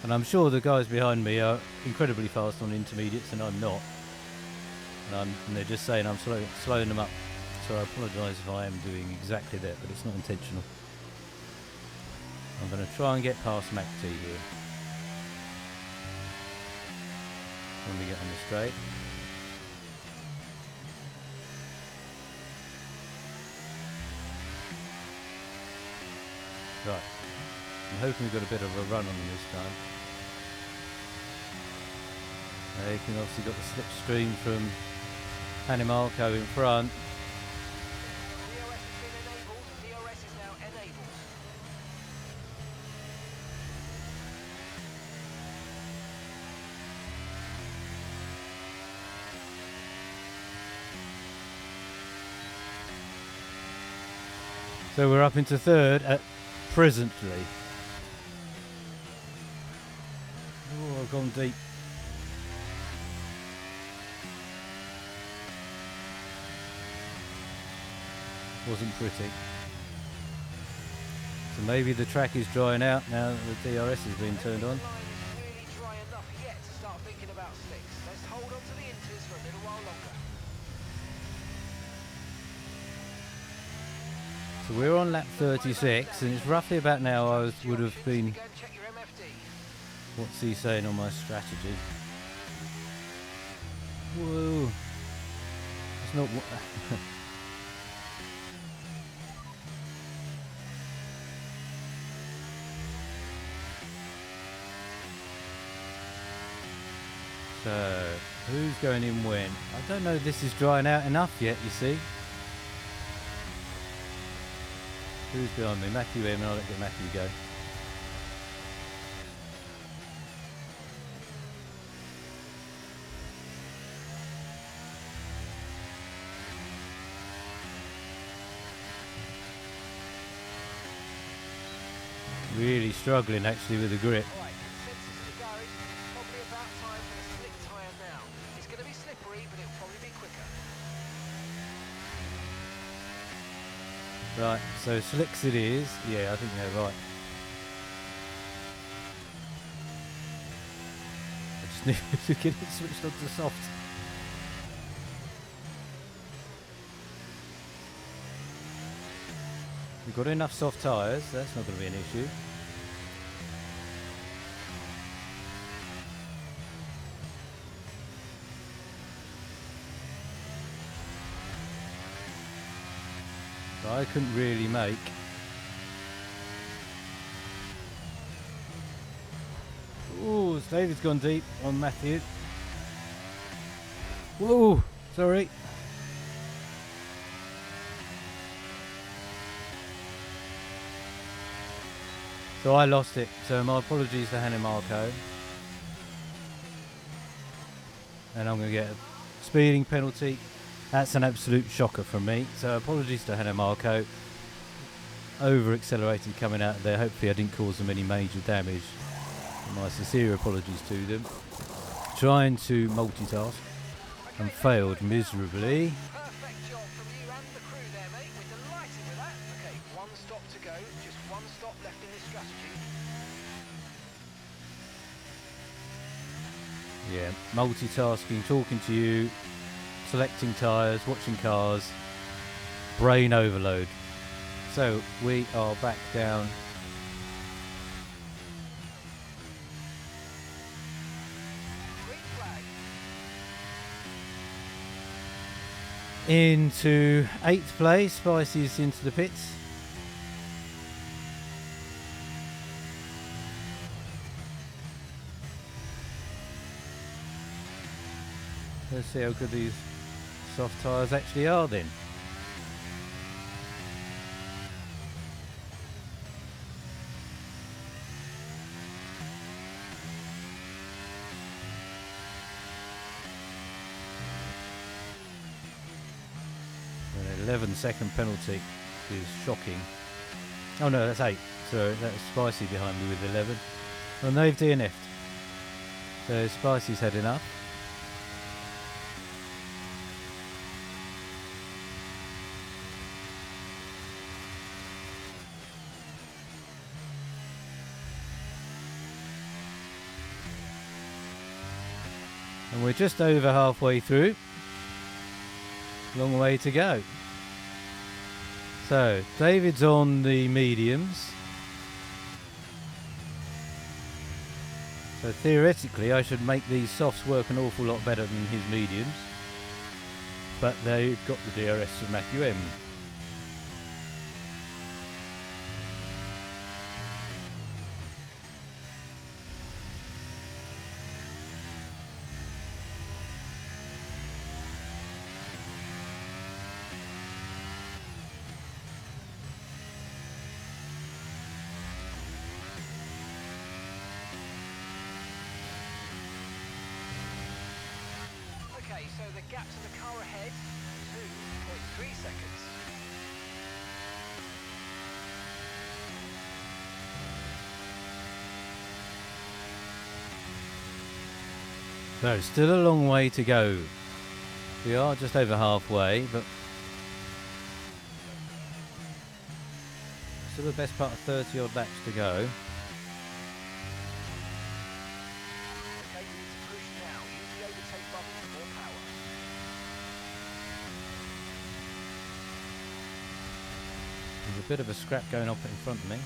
And I'm sure the guys behind me are incredibly fast on intermediates, and I'm not. And they're just saying I'm slowing them up. So I apologise if I am doing exactly that, but it's not intentional. I'm going to try and get past Mac T here. When we get on the straight. Right. I'm hoping we've got a bit of a run on them this time. You can obviously got the slipstream from Panimarco in front. DRS has been enabled. DRS is now enabled. So we're up into third at presently. Oh, I've gone deep. Wasn't pretty. So maybe the track is drying out now that the DRS has been turned on. The line is really dry enough yet to start thinking about slicks. Let's hold on to the inters for a little while longer. So we're on lap 36, and it's roughly about now I would have been. Go and check your MFD. What's he saying on my strategy? Whoa! It's not. So, who's going in when? I don't know if this is drying out enough yet, you see. Who's behind me? Matthew M, and I'll let Matthew go. Really struggling actually with the grip. Alright, consensus in the garage. Probably about time for a slick tyre now. It's going to be slippery, but it'll probably be quicker. Right, so slicks it is. Yeah, I think they're right. I just need to get it switched on to soft. We've got enough soft tyres, that's not going to be an issue. But I couldn't really make. Ooh, David's gone deep on Matthew. Whoa, sorry. So I lost it. So my apologies to Hannah Marco. And I'm going to get a speeding penalty. That's an absolute shocker from me. So apologies to Hannah Marco. Over accelerated coming out there. Hopefully I didn't cause them any major damage. My sincere apologies to them. Trying to multitask and failed miserably. Perfect job from you and the crew there, mate. We're delighted with that. Okay, one stop to go. Just one stop left in this strategy. Yeah, multitasking, talking to you, selecting tyres, watching cars, brain overload. So we are back down. Green flag. Into 8th place, Spicy's into the pits. Let's see how good these soft tyres actually are then. An 11-second penalty is shocking. Oh no, that's 8. So that's Spicy behind me with 11. Well, they've DNF'd. So Spicy's had enough. And we're just over halfway through. Long way to go. So, David's on the mediums. So theoretically I should make these softs work an awful lot better than his mediums. But they've got the DRS of Matthew M. Okay, so the gap to the car ahead, 2.3 seconds. So, still a long way to go. We are just over halfway, but still the best part of 30 odd laps to go. Okay, you need to push now. Use the overtake button for more power. There's a bit of a scrap going up in front of me.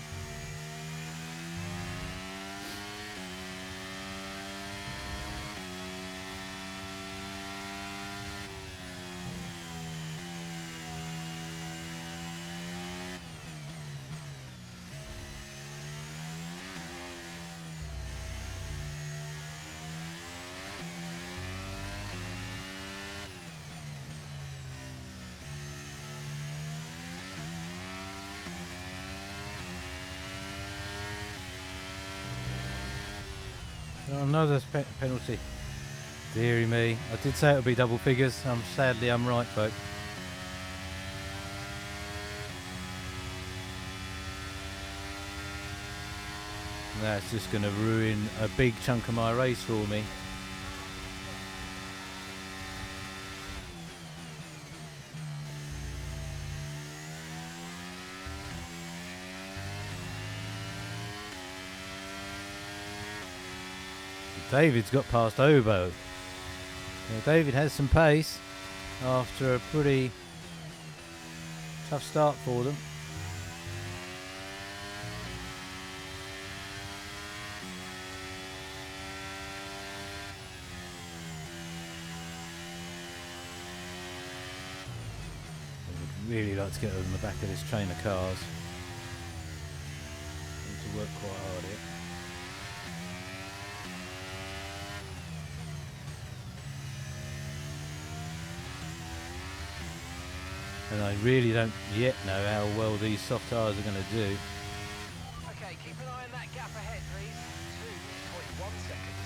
Oh, another penalty. Deary me. I did say it would be double figures. Sadly, I'm right, folks. That's just going to ruin a big chunk of my race for me. David's got past Obo. Now, David has some pace after a pretty tough start for them. I would really like to get on the back of this train of cars. Need to work quite hard here. And I really don't yet know how well these soft tyres are going to do. Okay, keep an eye on that gap ahead, please. 2.1 seconds.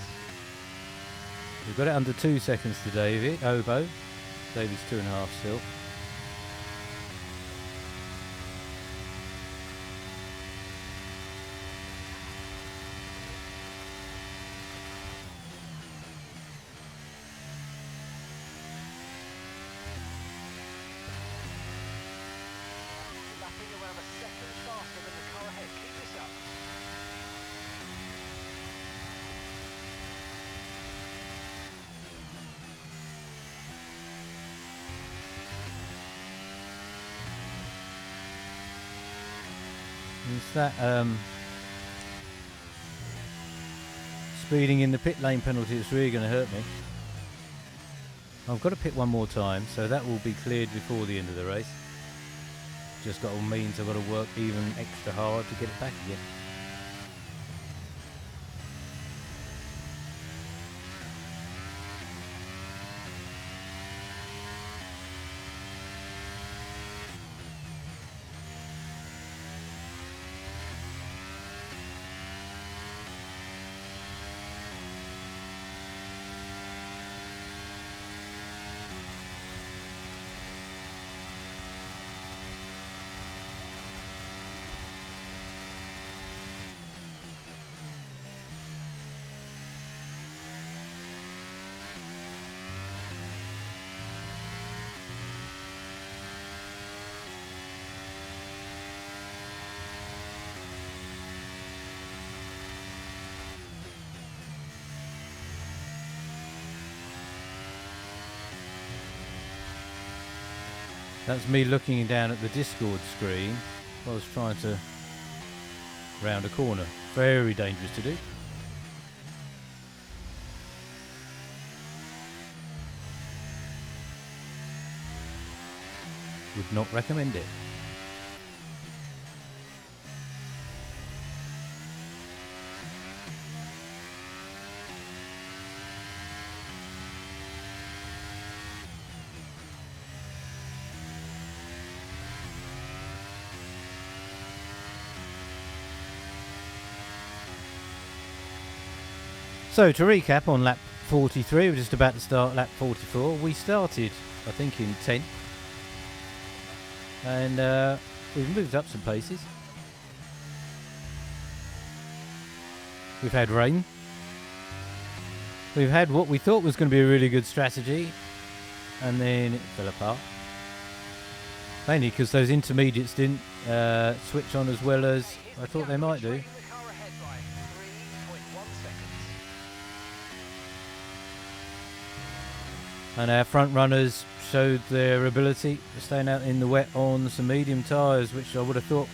We've got it under 2 seconds to Davey. Obo. Davey's 2.5 still. Lapping around a second faster than the car ahead. Keep this up. Is that speeding in the pit lane penalty that's really going to hurt me? I've got to pit one more time, so that will be cleared before the end of the race. Just got all means I've got to work even extra hard to get it back again. That's me looking down at the Discord screen. I was trying to round a corner. Very dangerous to do. Would not recommend it. So to recap on lap 43, we're just about to start lap 44. We started, I think, in 10th. And we've moved up some places. We've had rain. We've had what we thought was going to be a really good strategy. And then it fell apart. Mainly because those intermediates didn't switch on as well as I thought they might do. And our front runners showed their ability staying out in the wet on some medium tyres, which I would have thought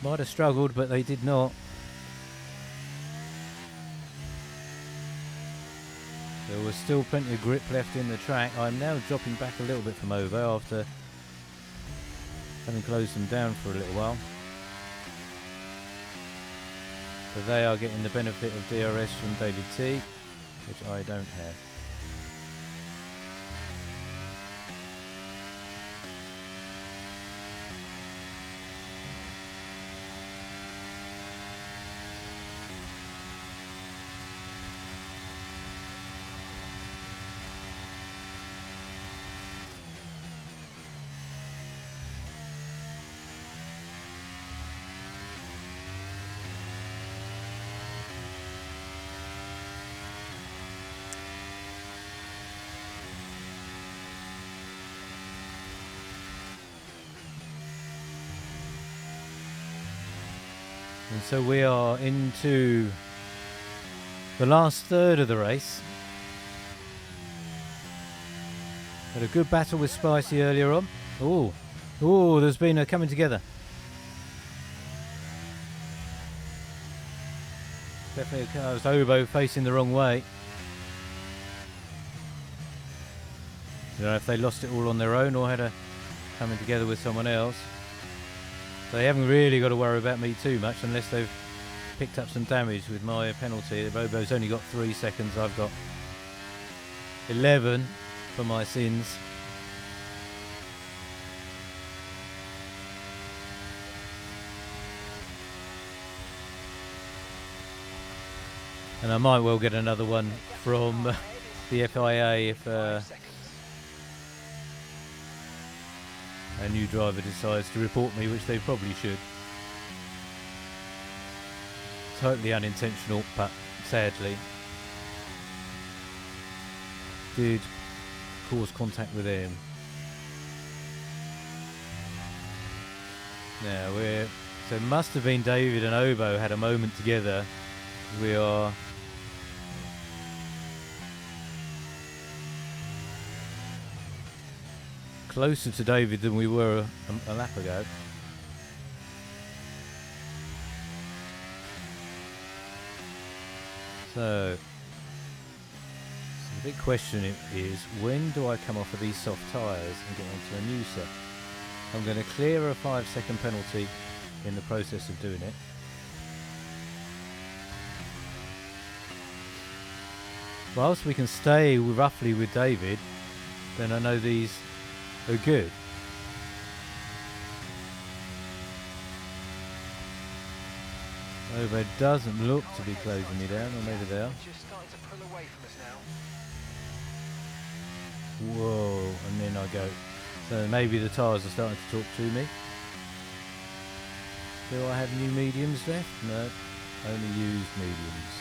might have struggled, but they did not. There was still plenty of grip left in the track. I'm now dropping back a little bit from Ovo after having closed them down for a little while. So they are getting the benefit of DRS from David T, which I don't have. And so we are into the last third of the race. Had a good battle with Spicy earlier on. Oh, there's been a coming together. Definitely a car. It was Obo facing the wrong way. I don't know if they lost it all on their own or had a coming together with someone else. They haven't really got to worry about me too much unless they've picked up some damage with my penalty. Bobo's only got 3 seconds. I've got 11 for my sins. And I might well get another one from the FIA if a new driver decides to report me, which they probably should. Totally unintentional, but sadly did cause contact with him. Now so it must have been David and Obo had a moment together. We are closer to David than we were a lap ago. So the big question is, when do I come off of these soft tyres and get onto a new set? I'm going to clear a 5-second penalty in the process of doing it. Whilst we can stay roughly with David, then I know these are good. Obo doesn't look to be closing me down, or maybe they are. Just starting to pull away from us now. Whoa, and then I go. So maybe the tyres are starting to talk to me. Do I have new mediums left? No, only used mediums.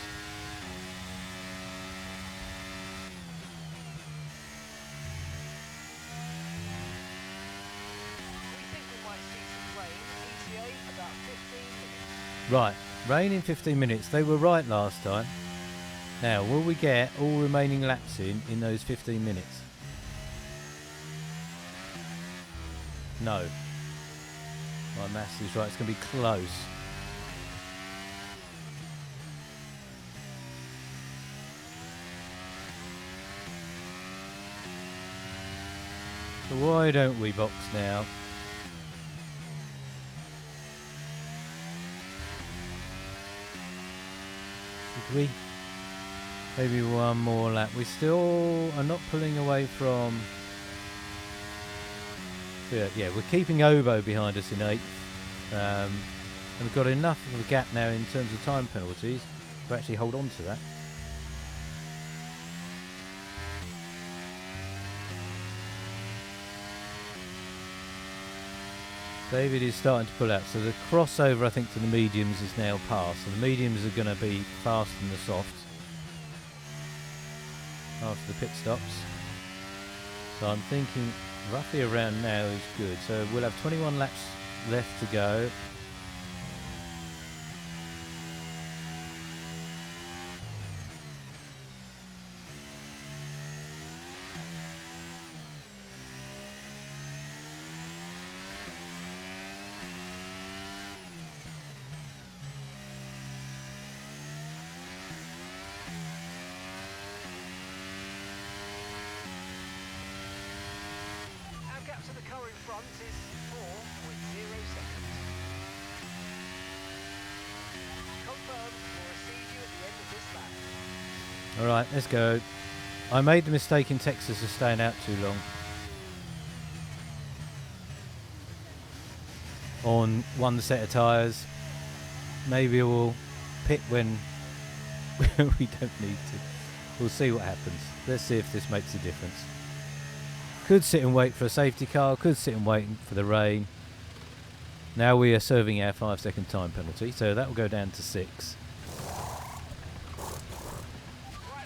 We think we might see some rain, ETA about 15 minutes. Right, rain in 15 minutes. They were right last time. Now, will we get all remaining laps in those 15 minutes? No. My maths is right, it's going to be close. So why don't we box now? Did we? Maybe one more lap. We still are not pulling away from... Yeah, we're keeping Obo behind us in 8th. And we've got enough of a gap now in terms of time penalties to actually hold on to that. David is starting to pull out, so the crossover I think to the mediums is now past. So the mediums are going to be faster than the softs after the pit stops. So I'm thinking roughly around now is good. So we'll have 21 laps left to go. To the car in front is 4.0 seconds. Confirmed, we'll receive you at the end of this lap. Alright, let's go. I made the mistake in Texas of staying out too long on one set of tyres. Maybe we'll pit when we don't need to. We'll see what happens. Let's see if this makes a difference. Could sit and wait for a safety car, could sit and wait for the rain. Now we are serving our 5-second time penalty, so that will go down to 6. Right,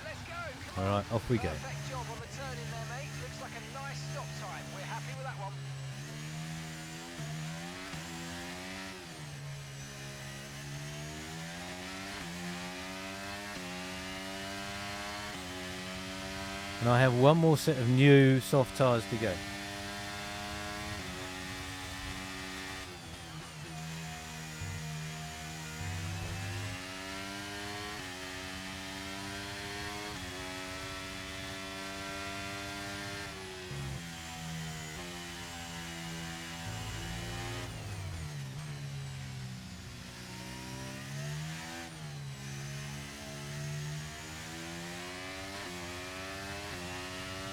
let's go. Alright, off we go. Perfect job on the turn in there, mate. Looks like a nice stop time. We're happy with that one. And I have one more set of new soft tyres to go.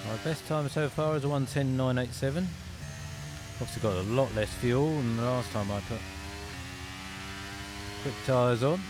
My best time so far is a 1:10.987. Obviously got a lot less fuel than the last time I put quick tyres on.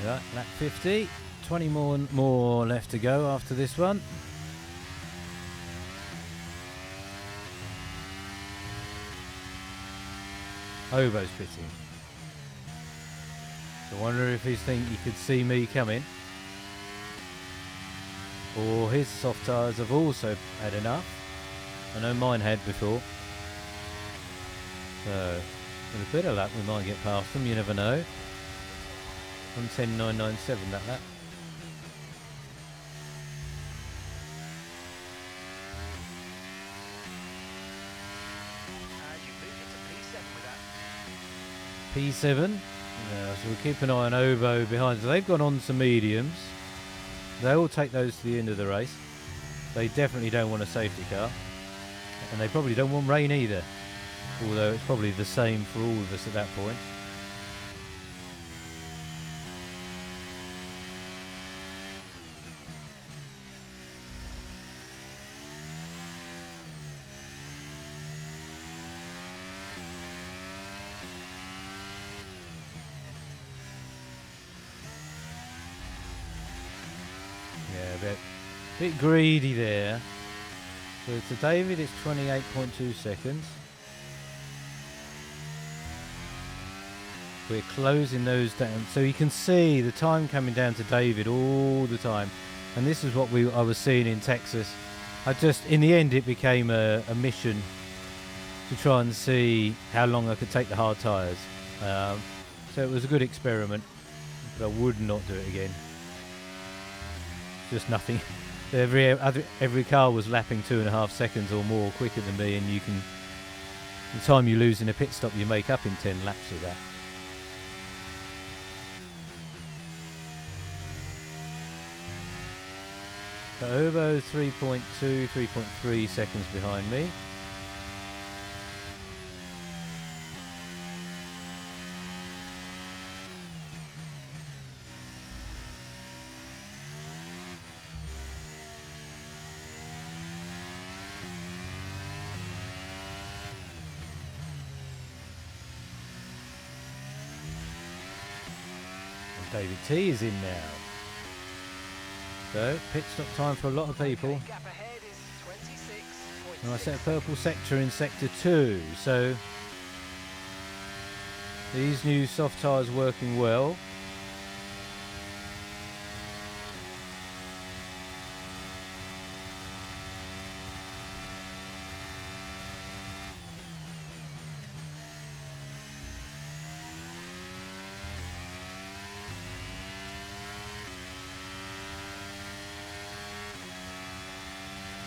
Right, lap 50. 20 more left to go after this one. Obo's pitting. So I wonder if he's think he could see me coming. Or his soft tyres have also had enough. I know mine had before. So with a bit of luck we might get past them, you never know. I'm 10.997 that lap. You moved into P7 with that. P7. Yeah, so we'll keep an eye on Obo behind. So they've gone on to mediums. They'll take those to the end of the race. They definitely don't want a safety car. And they probably don't want rain either. Although it's probably the same for all of us at that point. Yeah, a bit greedy there. So to David it's 28.2 seconds. We're closing those down, so you can see the time coming down to David all the time, and this is what I was seeing in Texas. In the end, it became a mission to try and see how long I could take the hard tyres. So it was a good experiment, but I would not do it again. Just nothing. Every car was lapping 2.5 seconds or more quicker than me, and the time you lose in a pit stop, you make up in 10 laps of that. So Obo 3.2, 3.3 seconds behind me. And David T is in now. So, pit stop time for a lot of people. Okay, gap ahead is 26.6. And I set a purple sector in sector 2. So, these new soft tyres working well.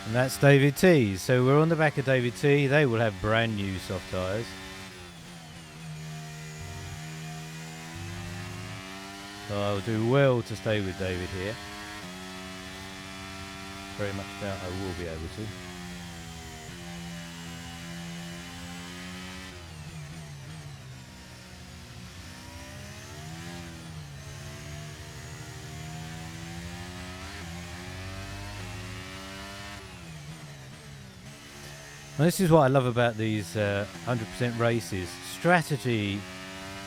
And that's David T. So we're on the back of David T. They will have brand new soft tyres. So I'll do well to stay with David here. Very much doubt I will be able to. And this is what I love about these 100% races. Strategy,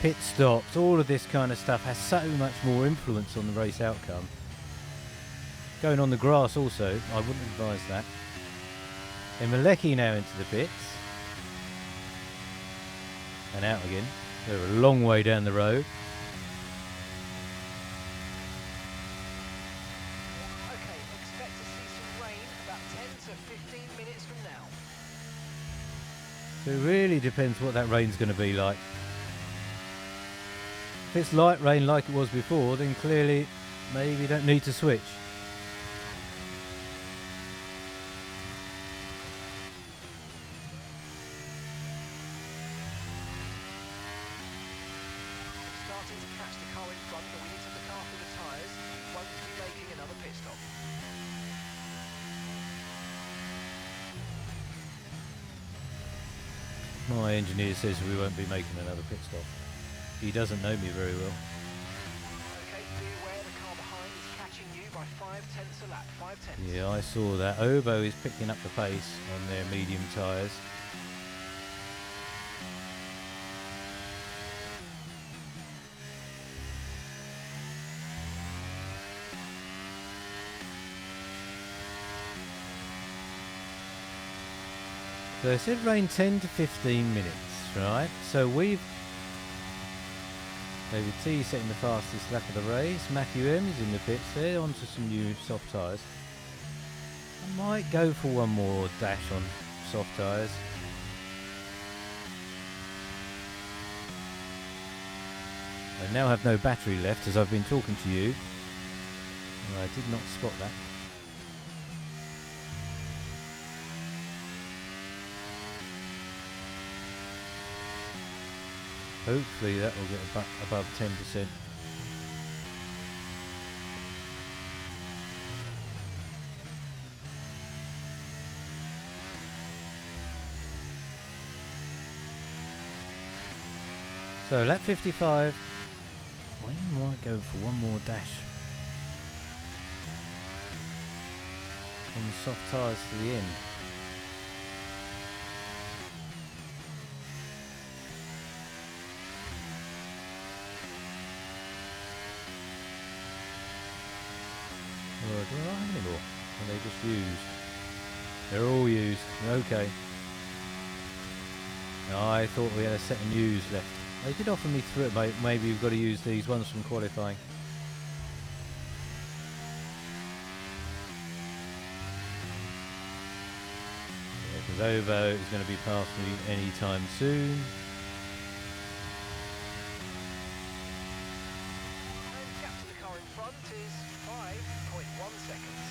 pit stops, all of this kind of stuff has so much more influence on the race outcome. Going on the grass also, I wouldn't advise that. And Malecki now into the pits. And out again. They're a long way down the road. Okay, expect to see some rain about 10 to 15 minutes from now. So it really depends what that rain's going to be like. If it's light rain like it was before, then clearly maybe you don't need to switch. Starting to catch the car in front, but we need to look after the tyres. Won't be making another pit stop. My engineer says we won't be making another pit stop. He doesn't know me very well. Okay, be aware the car behind is catching you by 0.5 a lap. 0.5. Yeah, I saw that. Obo is picking up the pace on their medium tyres. So it said rain 10 to 15 minutes, right? So we've David T setting the fastest lap of the race. Matthew M is in the pits there, onto some new soft tyres. I might go for one more dash on soft tyres. I now have no battery left as I've been talking to you. I did not spot that. Hopefully that will get above 10%. So lap 55. We might go for one more dash on the soft tyres to the end. Do I have any more? Are they just used? They're all used. Okay. I thought we had a set of news left. They did offer me through it, mate. Maybe you've got to use these ones from qualifying. Yeah, because Ovo is going to be past me anytime soon. And gap to the car in front is 5.1 seconds.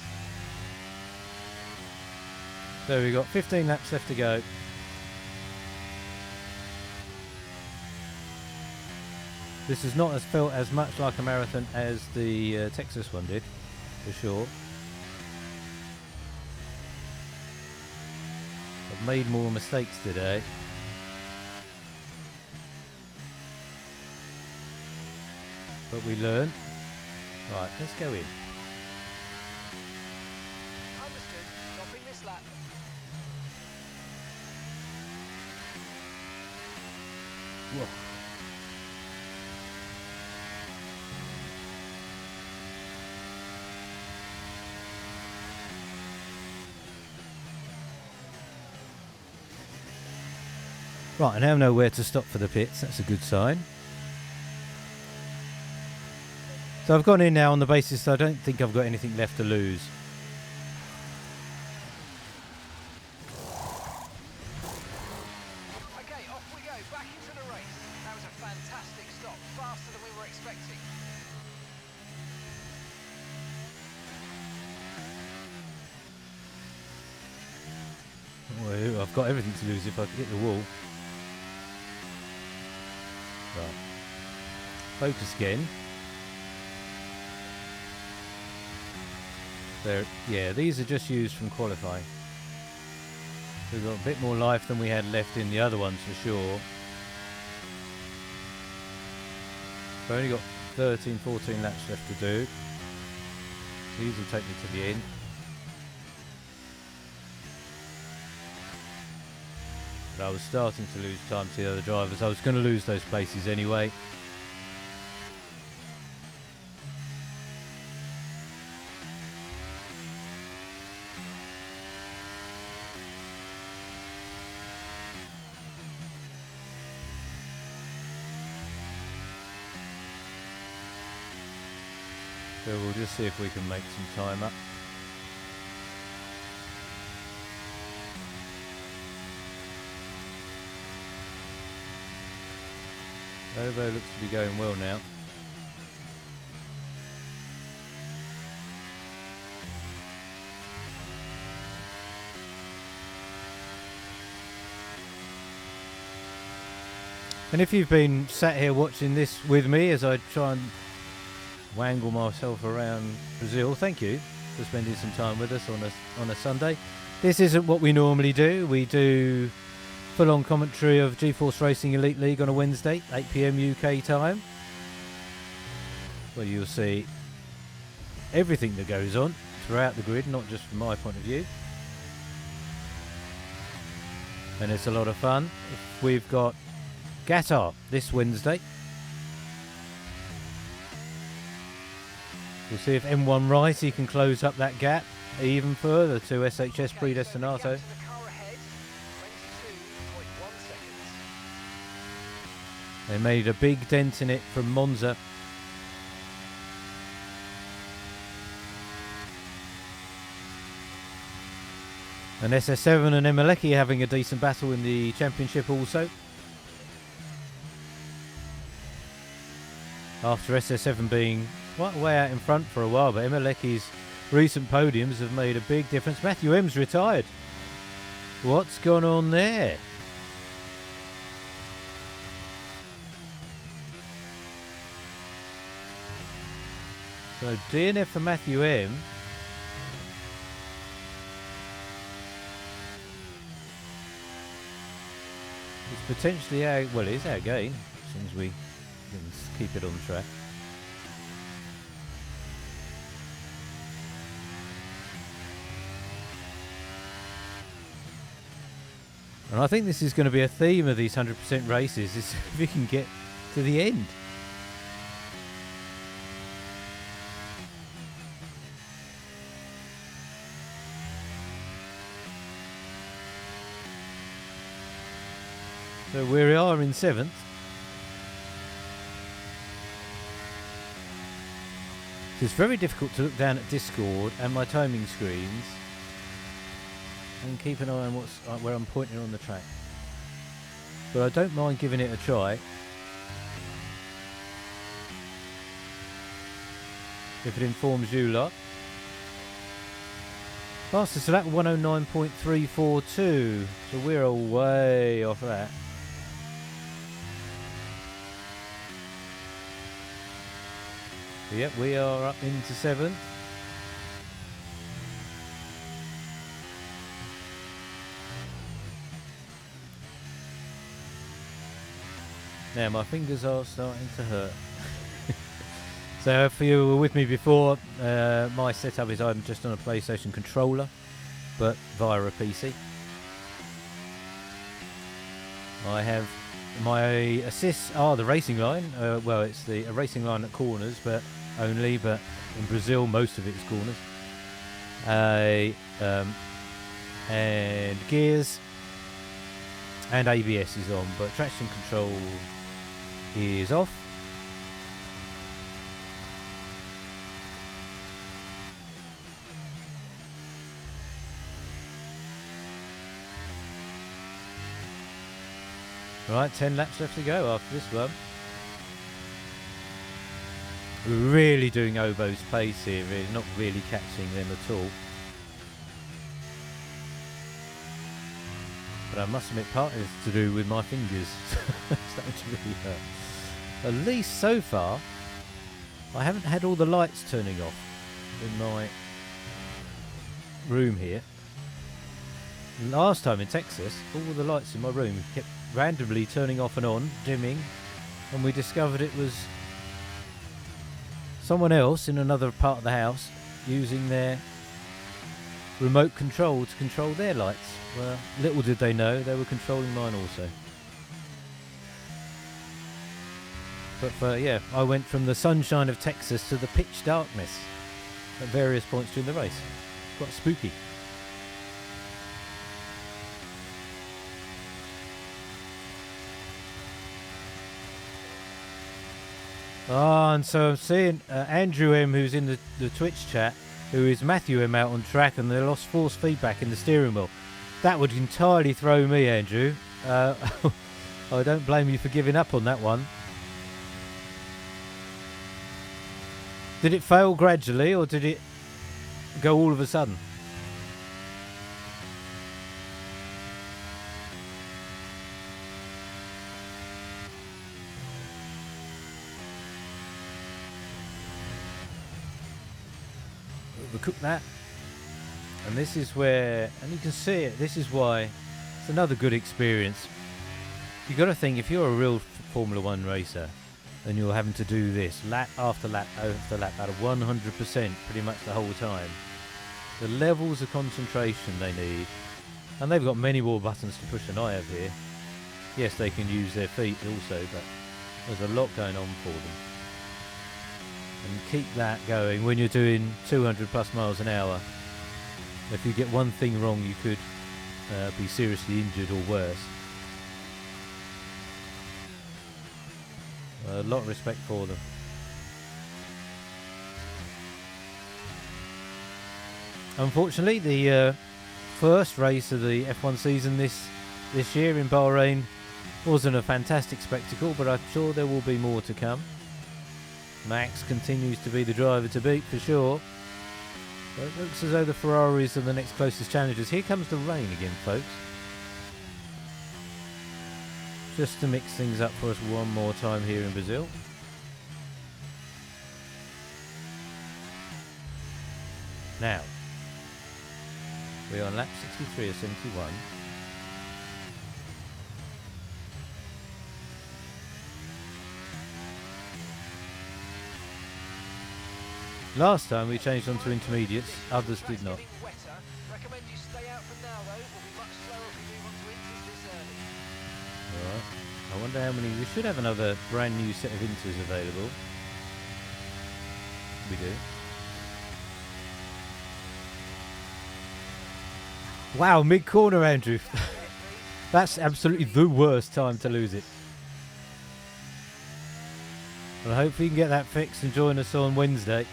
So we've got 15 laps left to go. This has not felt as much like a marathon as the Texas one did, for sure. I've made more mistakes today. But we learn. Right, let's go in. Understood. Stopping this lap. Whoa. Right, I now know where to stop for the pits. That's a good sign. So I've gone in now on the basis that I don't think I've got anything left to lose. Okay, off we go. Back into the race. That was a fantastic stop. Faster than we were expecting. Well, I've got everything to lose if I hit the wall. Right. Focus again. There. Yeah, these are just used from qualifying. So we've got a bit more life than we had left in the other ones for sure. We've only got 13, 14 laps left to do. These will take me to the end. But I was starting to lose time to the other drivers. I was going to lose those places anyway. So we'll just see if we can make some time up. Ovo looks to be going well now. And if you've been sat here watching this with me as I try and wangle myself around Brazil, thank you for spending some time with us on a Sunday. This isn't what we normally do. We do full-on commentary of GeForce Racing Elite League on a Wednesday, 8 PM UK time. Well, you'll see everything that goes on throughout the grid, not just from my point of view. And it's a lot of fun. We've got Qatar this Wednesday. We'll see if M1 Righty can close up that gap even further to SHS Predestinato. They made a big dent in it from Monza. And SS7 and Emeleki having a decent battle in the championship also. After SS7 being quite way out in front for a while, but Emeleki's recent podiums have made a big difference. Matthew M's retired. What's gone on there? So DNF for Matthew M. It's potentially out, well, it is out again, as soon as we can keep it on track. And I think this is going to be a theme of these 100% races, is if we can get to the end. So we are in 7th. It's very difficult to look down at Discord and my timing screens and keep an eye on where I'm pointing on the track. But I don't mind giving it a try. If it informs you lot. Fastest lap 109.342. So we're a way off that. Yep, we are up into 7th. Now my fingers are starting to hurt. So if you were with me before, my setup is I'm just on a PlayStation controller, but via a PC. I have my assists are the racing line. Well, it's a racing line at corners, but in Brazil most of it is corners. And gears and ABS is on, but traction control is off. Right, 10 laps left to go after this one. We're really doing Obo's pace here, really, not really catching them at all. But I must admit, part is to do with my fingers. Starting to really hurt. At least so far, I haven't had all the lights turning off in my room here. Last time in Texas, all the lights in my room kept randomly turning off and on, dimming, and we discovered it was someone else in another part of the house using their remote control to control their lights. Well, little did they know they were controlling mine also. But yeah, I went from the sunshine of Texas to the pitch darkness at various points during the race. Quite spooky. Ah, and so I'm seeing Andrew M, who's in the Twitch chat, who is Matthew M out on track, and they lost force feedback in the steering wheel. That would entirely throw me, Andrew. I don't blame you for giving up on that one. Did it fail gradually, or did it go all of a sudden? We cook that, and this is where, and you can see it, this is why it's another good experience. You got to think, if you're a real Formula 1 racer and you're having to do this lap after lap after lap at 100% pretty much the whole time, the levels of concentration they need, and they've got many more buttons to push than I have here. Yes, they can use their feet also, but there's a lot going on for them. And keep that going when you're doing 200 plus miles an hour. If you get one thing wrong, you could be seriously injured or worse. A lot of respect for them. Unfortunately, the first race of the F1 season this year in Bahrain wasn't a fantastic spectacle, but I'm sure there will be more to come. Max continues to be the driver to beat for sure. But it looks as though the Ferraris are the next closest challengers. Here comes the rain again, folks. Just to mix things up for us one more time here in Brazil. Now, we're on lap 63 of 71. Last time we changed onto intermediates, others did not. Recommend you stay out from now though. We'll be much slower if we move on to inters this early. Alright. I wonder how many. We should have another brand new set of inters available. We do. Wow, mid-corner, Andrew. That's absolutely the worst time to lose it. Well, I hope you can get that fixed and join us on Wednesday.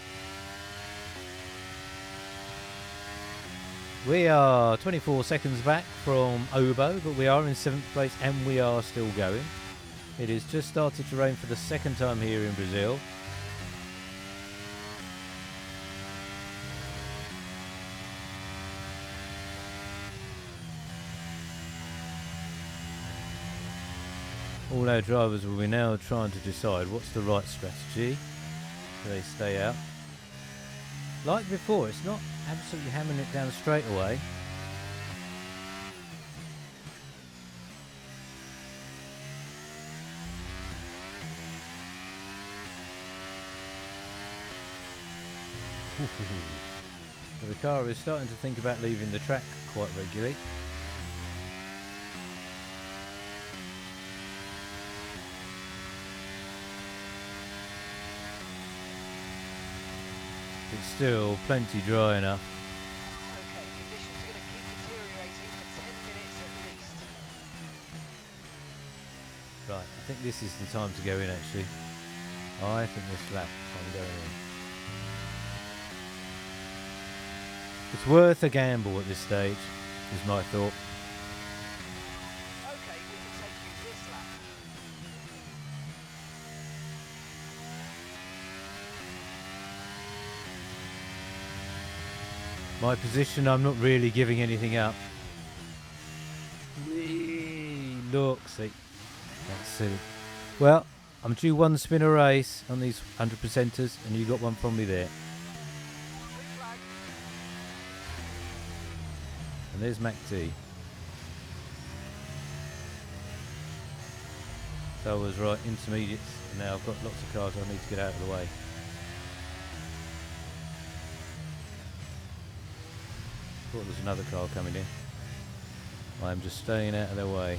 We are 24 seconds back from Obo, but we are in 7th place and we are still going. It has just started to rain for the second time here in Brazil. All our drivers will be now trying to decide what's the right strategy. Do they stay out? Like before, it's not absolutely hammering it down straight away. So the car is starting to think about leaving the track quite regularly. It's still plenty dry enough. Okay, conditions are going to keep deteriorating for 10 minutes at least. Right, I think this is the time to go in actually. I think this lap I'm going in. It's worth a gamble at this stage, is my thought. Okay, we can take you this lap. My position, I'm not really giving anything up. Whee, look, see. That's silly. Well, I'm due one spin a race on these 100%ers, and you got one from me there. And there's MacD. So I was right, intermediates. And now I've got lots of cars I need to get out of the way. Thought there's another car coming in. I'm just staying out of their way.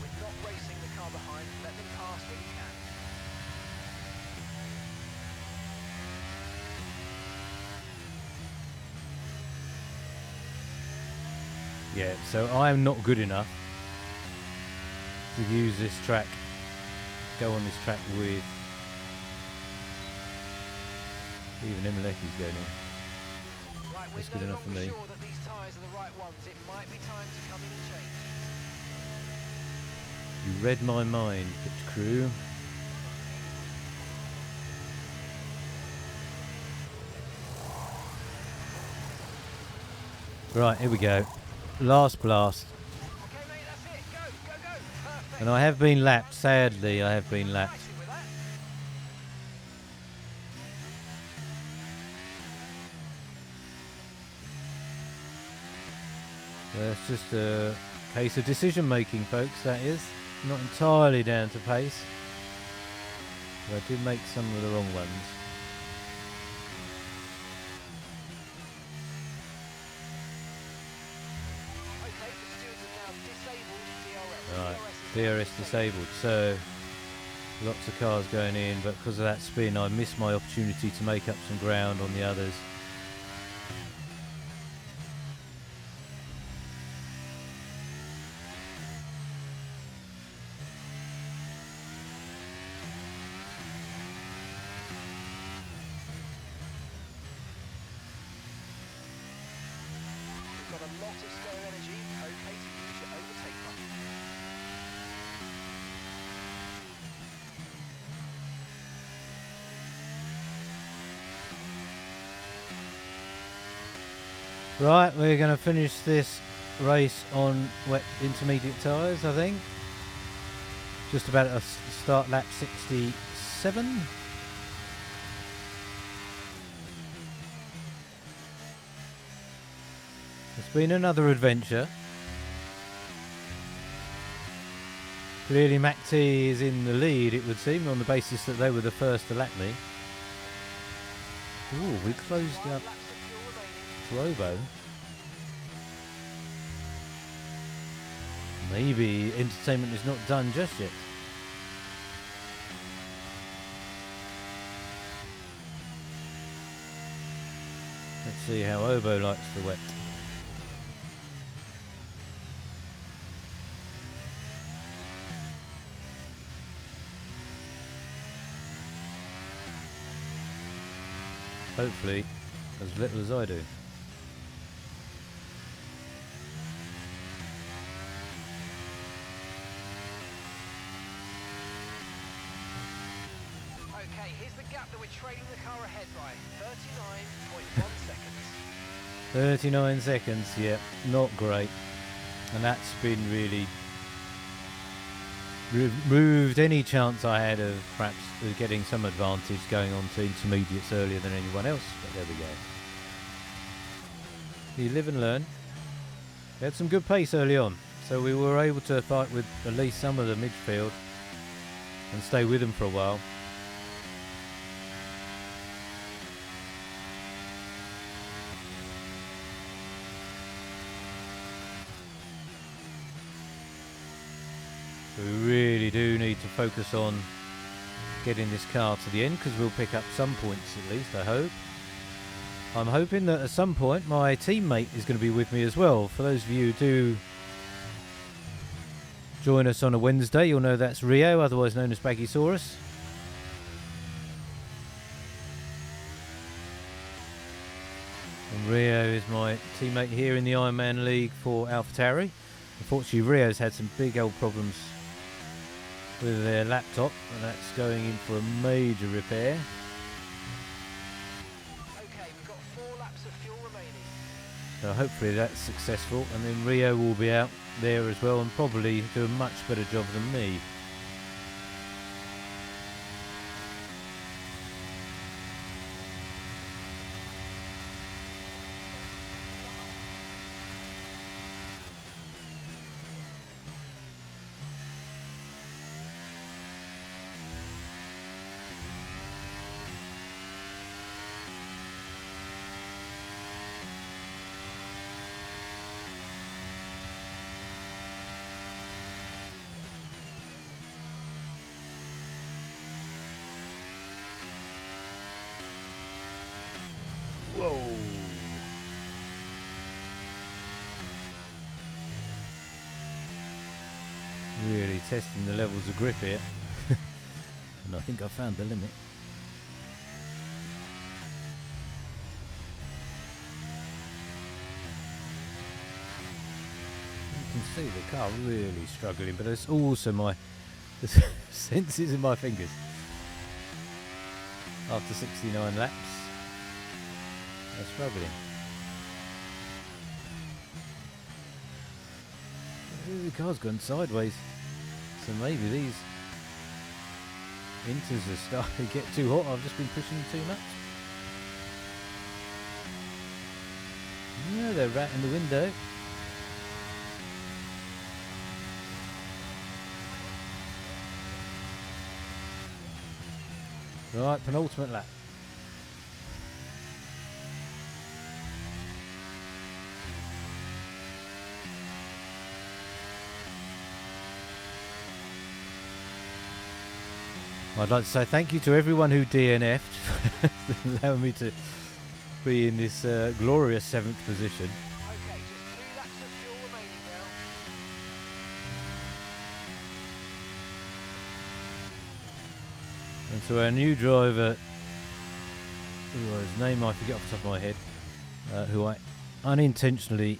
We're not racing the car behind. Let them pass when you can. Yeah, so I am not good enough to use this track, go on this track with even Imileki's going in. Right, That's we're good no enough for longer me. sure that these tyres are the right ones. It might be time to come in and change. You read my mind, pit crew. Right, here we go. Last blast. Okay, mate, that's it. Go, go, go. Perfect. And I have been lapped, sadly I have been lapped. Racing with that. It's just a case of decision making, folks, that is. Not entirely down to pace. But I did make some of the wrong ones. Okay, the stewards have now disabled DRS. Right, DRS DRS disabled, so lots of cars going in, but because of that spin I missed my opportunity to make up some ground on the others. Right, we're going to finish this race on wet intermediate tyres, I think. Just about to start lap 67. It's been another adventure. Clearly Mac T is in the lead, it would seem, on the basis that they were the first to lap me. Ooh, we closed up to Obo. Maybe entertainment is not done just yet. Let's see how Obo likes the wet. Hopefully, as little as I do. Okay, here's the gap that we're trailing the car ahead by. 39.1 seconds. 39 seconds, yeah, not great. And that's been really removed any chance I had of perhaps getting some advantage going on to intermediates earlier than anyone else, but there we go. You live and learn. We had some good pace early on, so we were able to fight with at least some of the midfield and stay with them for a while. We really do need to focus on getting this car to the end, because we'll pick up some points at least, I hope. I'm hoping that at some point my teammate is going to be with me as well. For those of you who do join us on a Wednesday, you'll know that's Rio, otherwise known as Baggysaurus. And Rio is my teammate here in the Ironman League for AlphaTauri. Unfortunately, Rio's had some big old problems with their laptop, and that's going in for a major repair. Okay, we've got 4 laps of fuel remaining. So hopefully that's successful, and then Rio will be out there as well and probably do a much better job than me. Whoa! Really testing the levels of grip here. And I think I found the limit. You can see the car really struggling, but it's also the senses in my fingers. After 69 laps, they're struggling. Ooh, the car's gone sideways, so maybe these inters are starting to get too hot. I've just been pushing too much. Yeah, they're right in the window. Right, penultimate lap. I'd like to say thank you to everyone who DNF'd for allowing me to be in this glorious 7th position. Okay, just 3 laps of fuel remaining now. And to our new driver, whose name I forget off the top of my head, who I unintentionally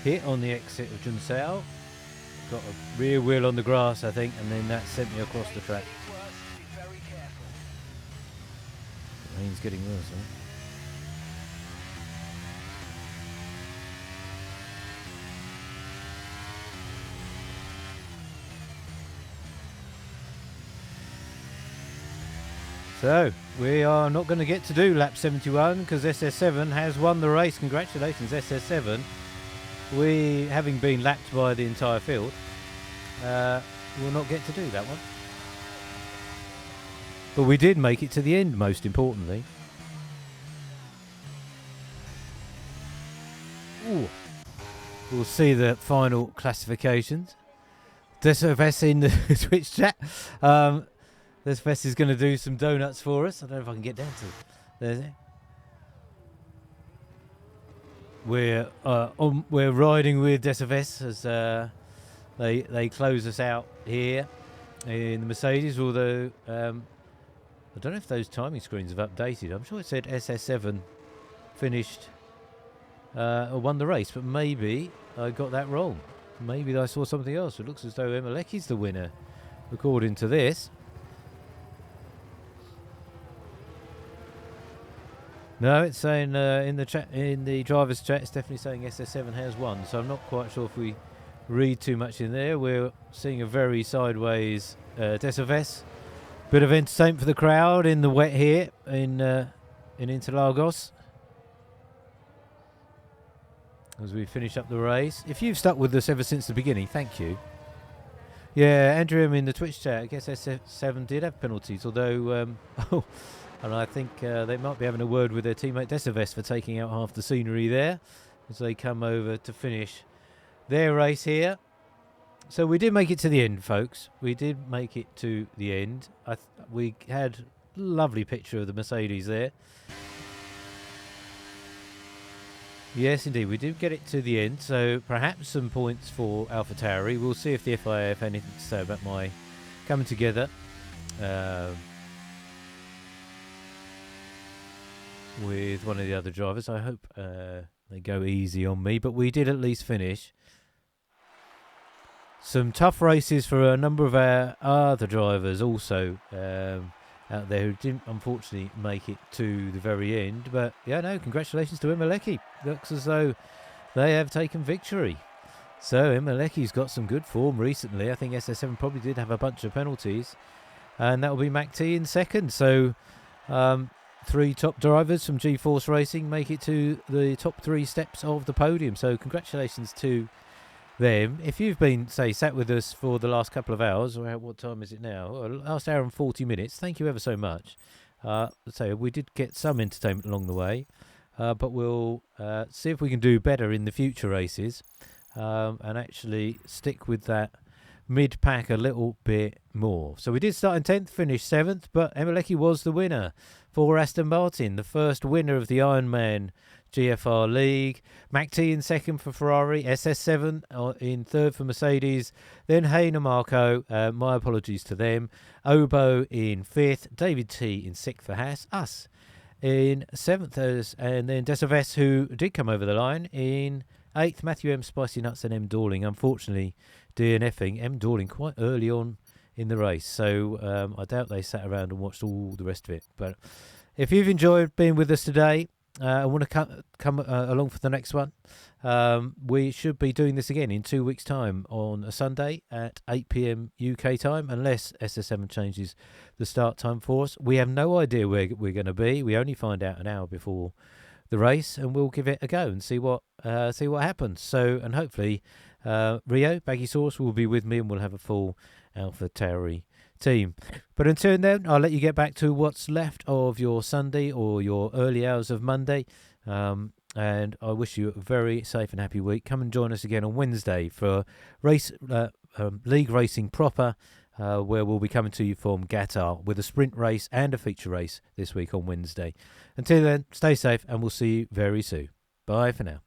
hit on the exit of Junsao. Got a rear wheel on the grass, I think, and then that sent me across the track. Be very careful. The rain's getting worse, huh? So, we are not going to get to do lap 71 because SS7 has won the race. Congratulations, SS7. We, having been lapped by the entire field, will not get to do that one. But we did make it to the end, most importantly. Ooh. We'll see the final classifications. Desovess in the Twitch chat. Desovess is going to do some donuts for us. I don't know if I can get down to it. There's it. We're riding with Desovess as they close us out here in the Mercedes. Although I don't know if those timing screens have updated. I'm sure it said SS7 finished or won the race, but maybe I got that wrong. Maybe I saw something else. It looks as though Emeleki's the winner, according to this. No, it's saying in the chat, in the driver's chat, it's definitely saying SS7 has won. So I'm not quite sure if we read too much in there. We're seeing a very sideways Desovess. Bit of entertainment for the crowd in the wet here in Interlagos as we finish up the race. If you've stuck with us ever since the beginning, thank you. Yeah, Andrew in the Twitch chat, I guess SS7 did have penalties, although and I think they might be having a word with their teammate Desovess for taking out half the scenery there as they come over to finish their race here. So we did make it to the end, folks. We did make it to the end. We had a lovely picture of the Mercedes there. Yes, indeed. We did get it to the end. So perhaps some points for AlphaTauri. We'll see if the FIA have anything to say about my coming together. With one of the other drivers. I hope they go easy on me, but we did at least finish. Some tough races for a number of our other drivers also out there who didn't unfortunately make it to the very end. But yeah, no, congratulations to Emeleki. Looks as though they have taken victory. So Emeleki's got some good form recently. I think SS7 probably did have a bunch of penalties, and that will be MacT in second. So 3 top drivers from G-Force Racing make it to the top 3 steps of the podium. So congratulations to them. If you've been, say, sat with us for the last couple of hours, or what time is it now? Last hour and 40 minutes. Thank you ever so much. So we did get some entertainment along the way, but we'll see if we can do better in the future races and actually stick with that mid-pack a little bit more. So we did start in 10th, finished 7th, but Emeleki was the winner for Aston Martin, the first winner of the Ironman GFR League. MacT in second for Ferrari, SS7 in third for Mercedes, then Heine Marco, my apologies to them, Obo in fifth, David T in sixth for Haas, us in seventh, and then Desovess, who did come over the line, in eighth, Matthew M, Spicy Nuts, and M Dorling, unfortunately DNFing. M Dorling quite early on in the race, so I doubt they sat around and watched all the rest of it. But if you've enjoyed being with us today, I want to come along for the next one. We should be doing this again in 2 weeks' time on a Sunday at 8 p.m. UK time, unless SS7 changes the start time for us. We have no idea where we're going to be. We only find out an hour before the race, and we'll give it a go and see what happens. So, and hopefully Rio Baggy Sauce will be with me, and we'll have a full AlphaTauri team. But until then, I'll let you get back to what's left of your Sunday or your early hours of Monday, and I wish you a very safe and happy week. Come and join us again on Wednesday for League Racing proper, where we'll be coming to you from Qatar with a sprint race and a feature race this week on Wednesday. Until then, stay safe, and we'll see you very soon. Bye for now.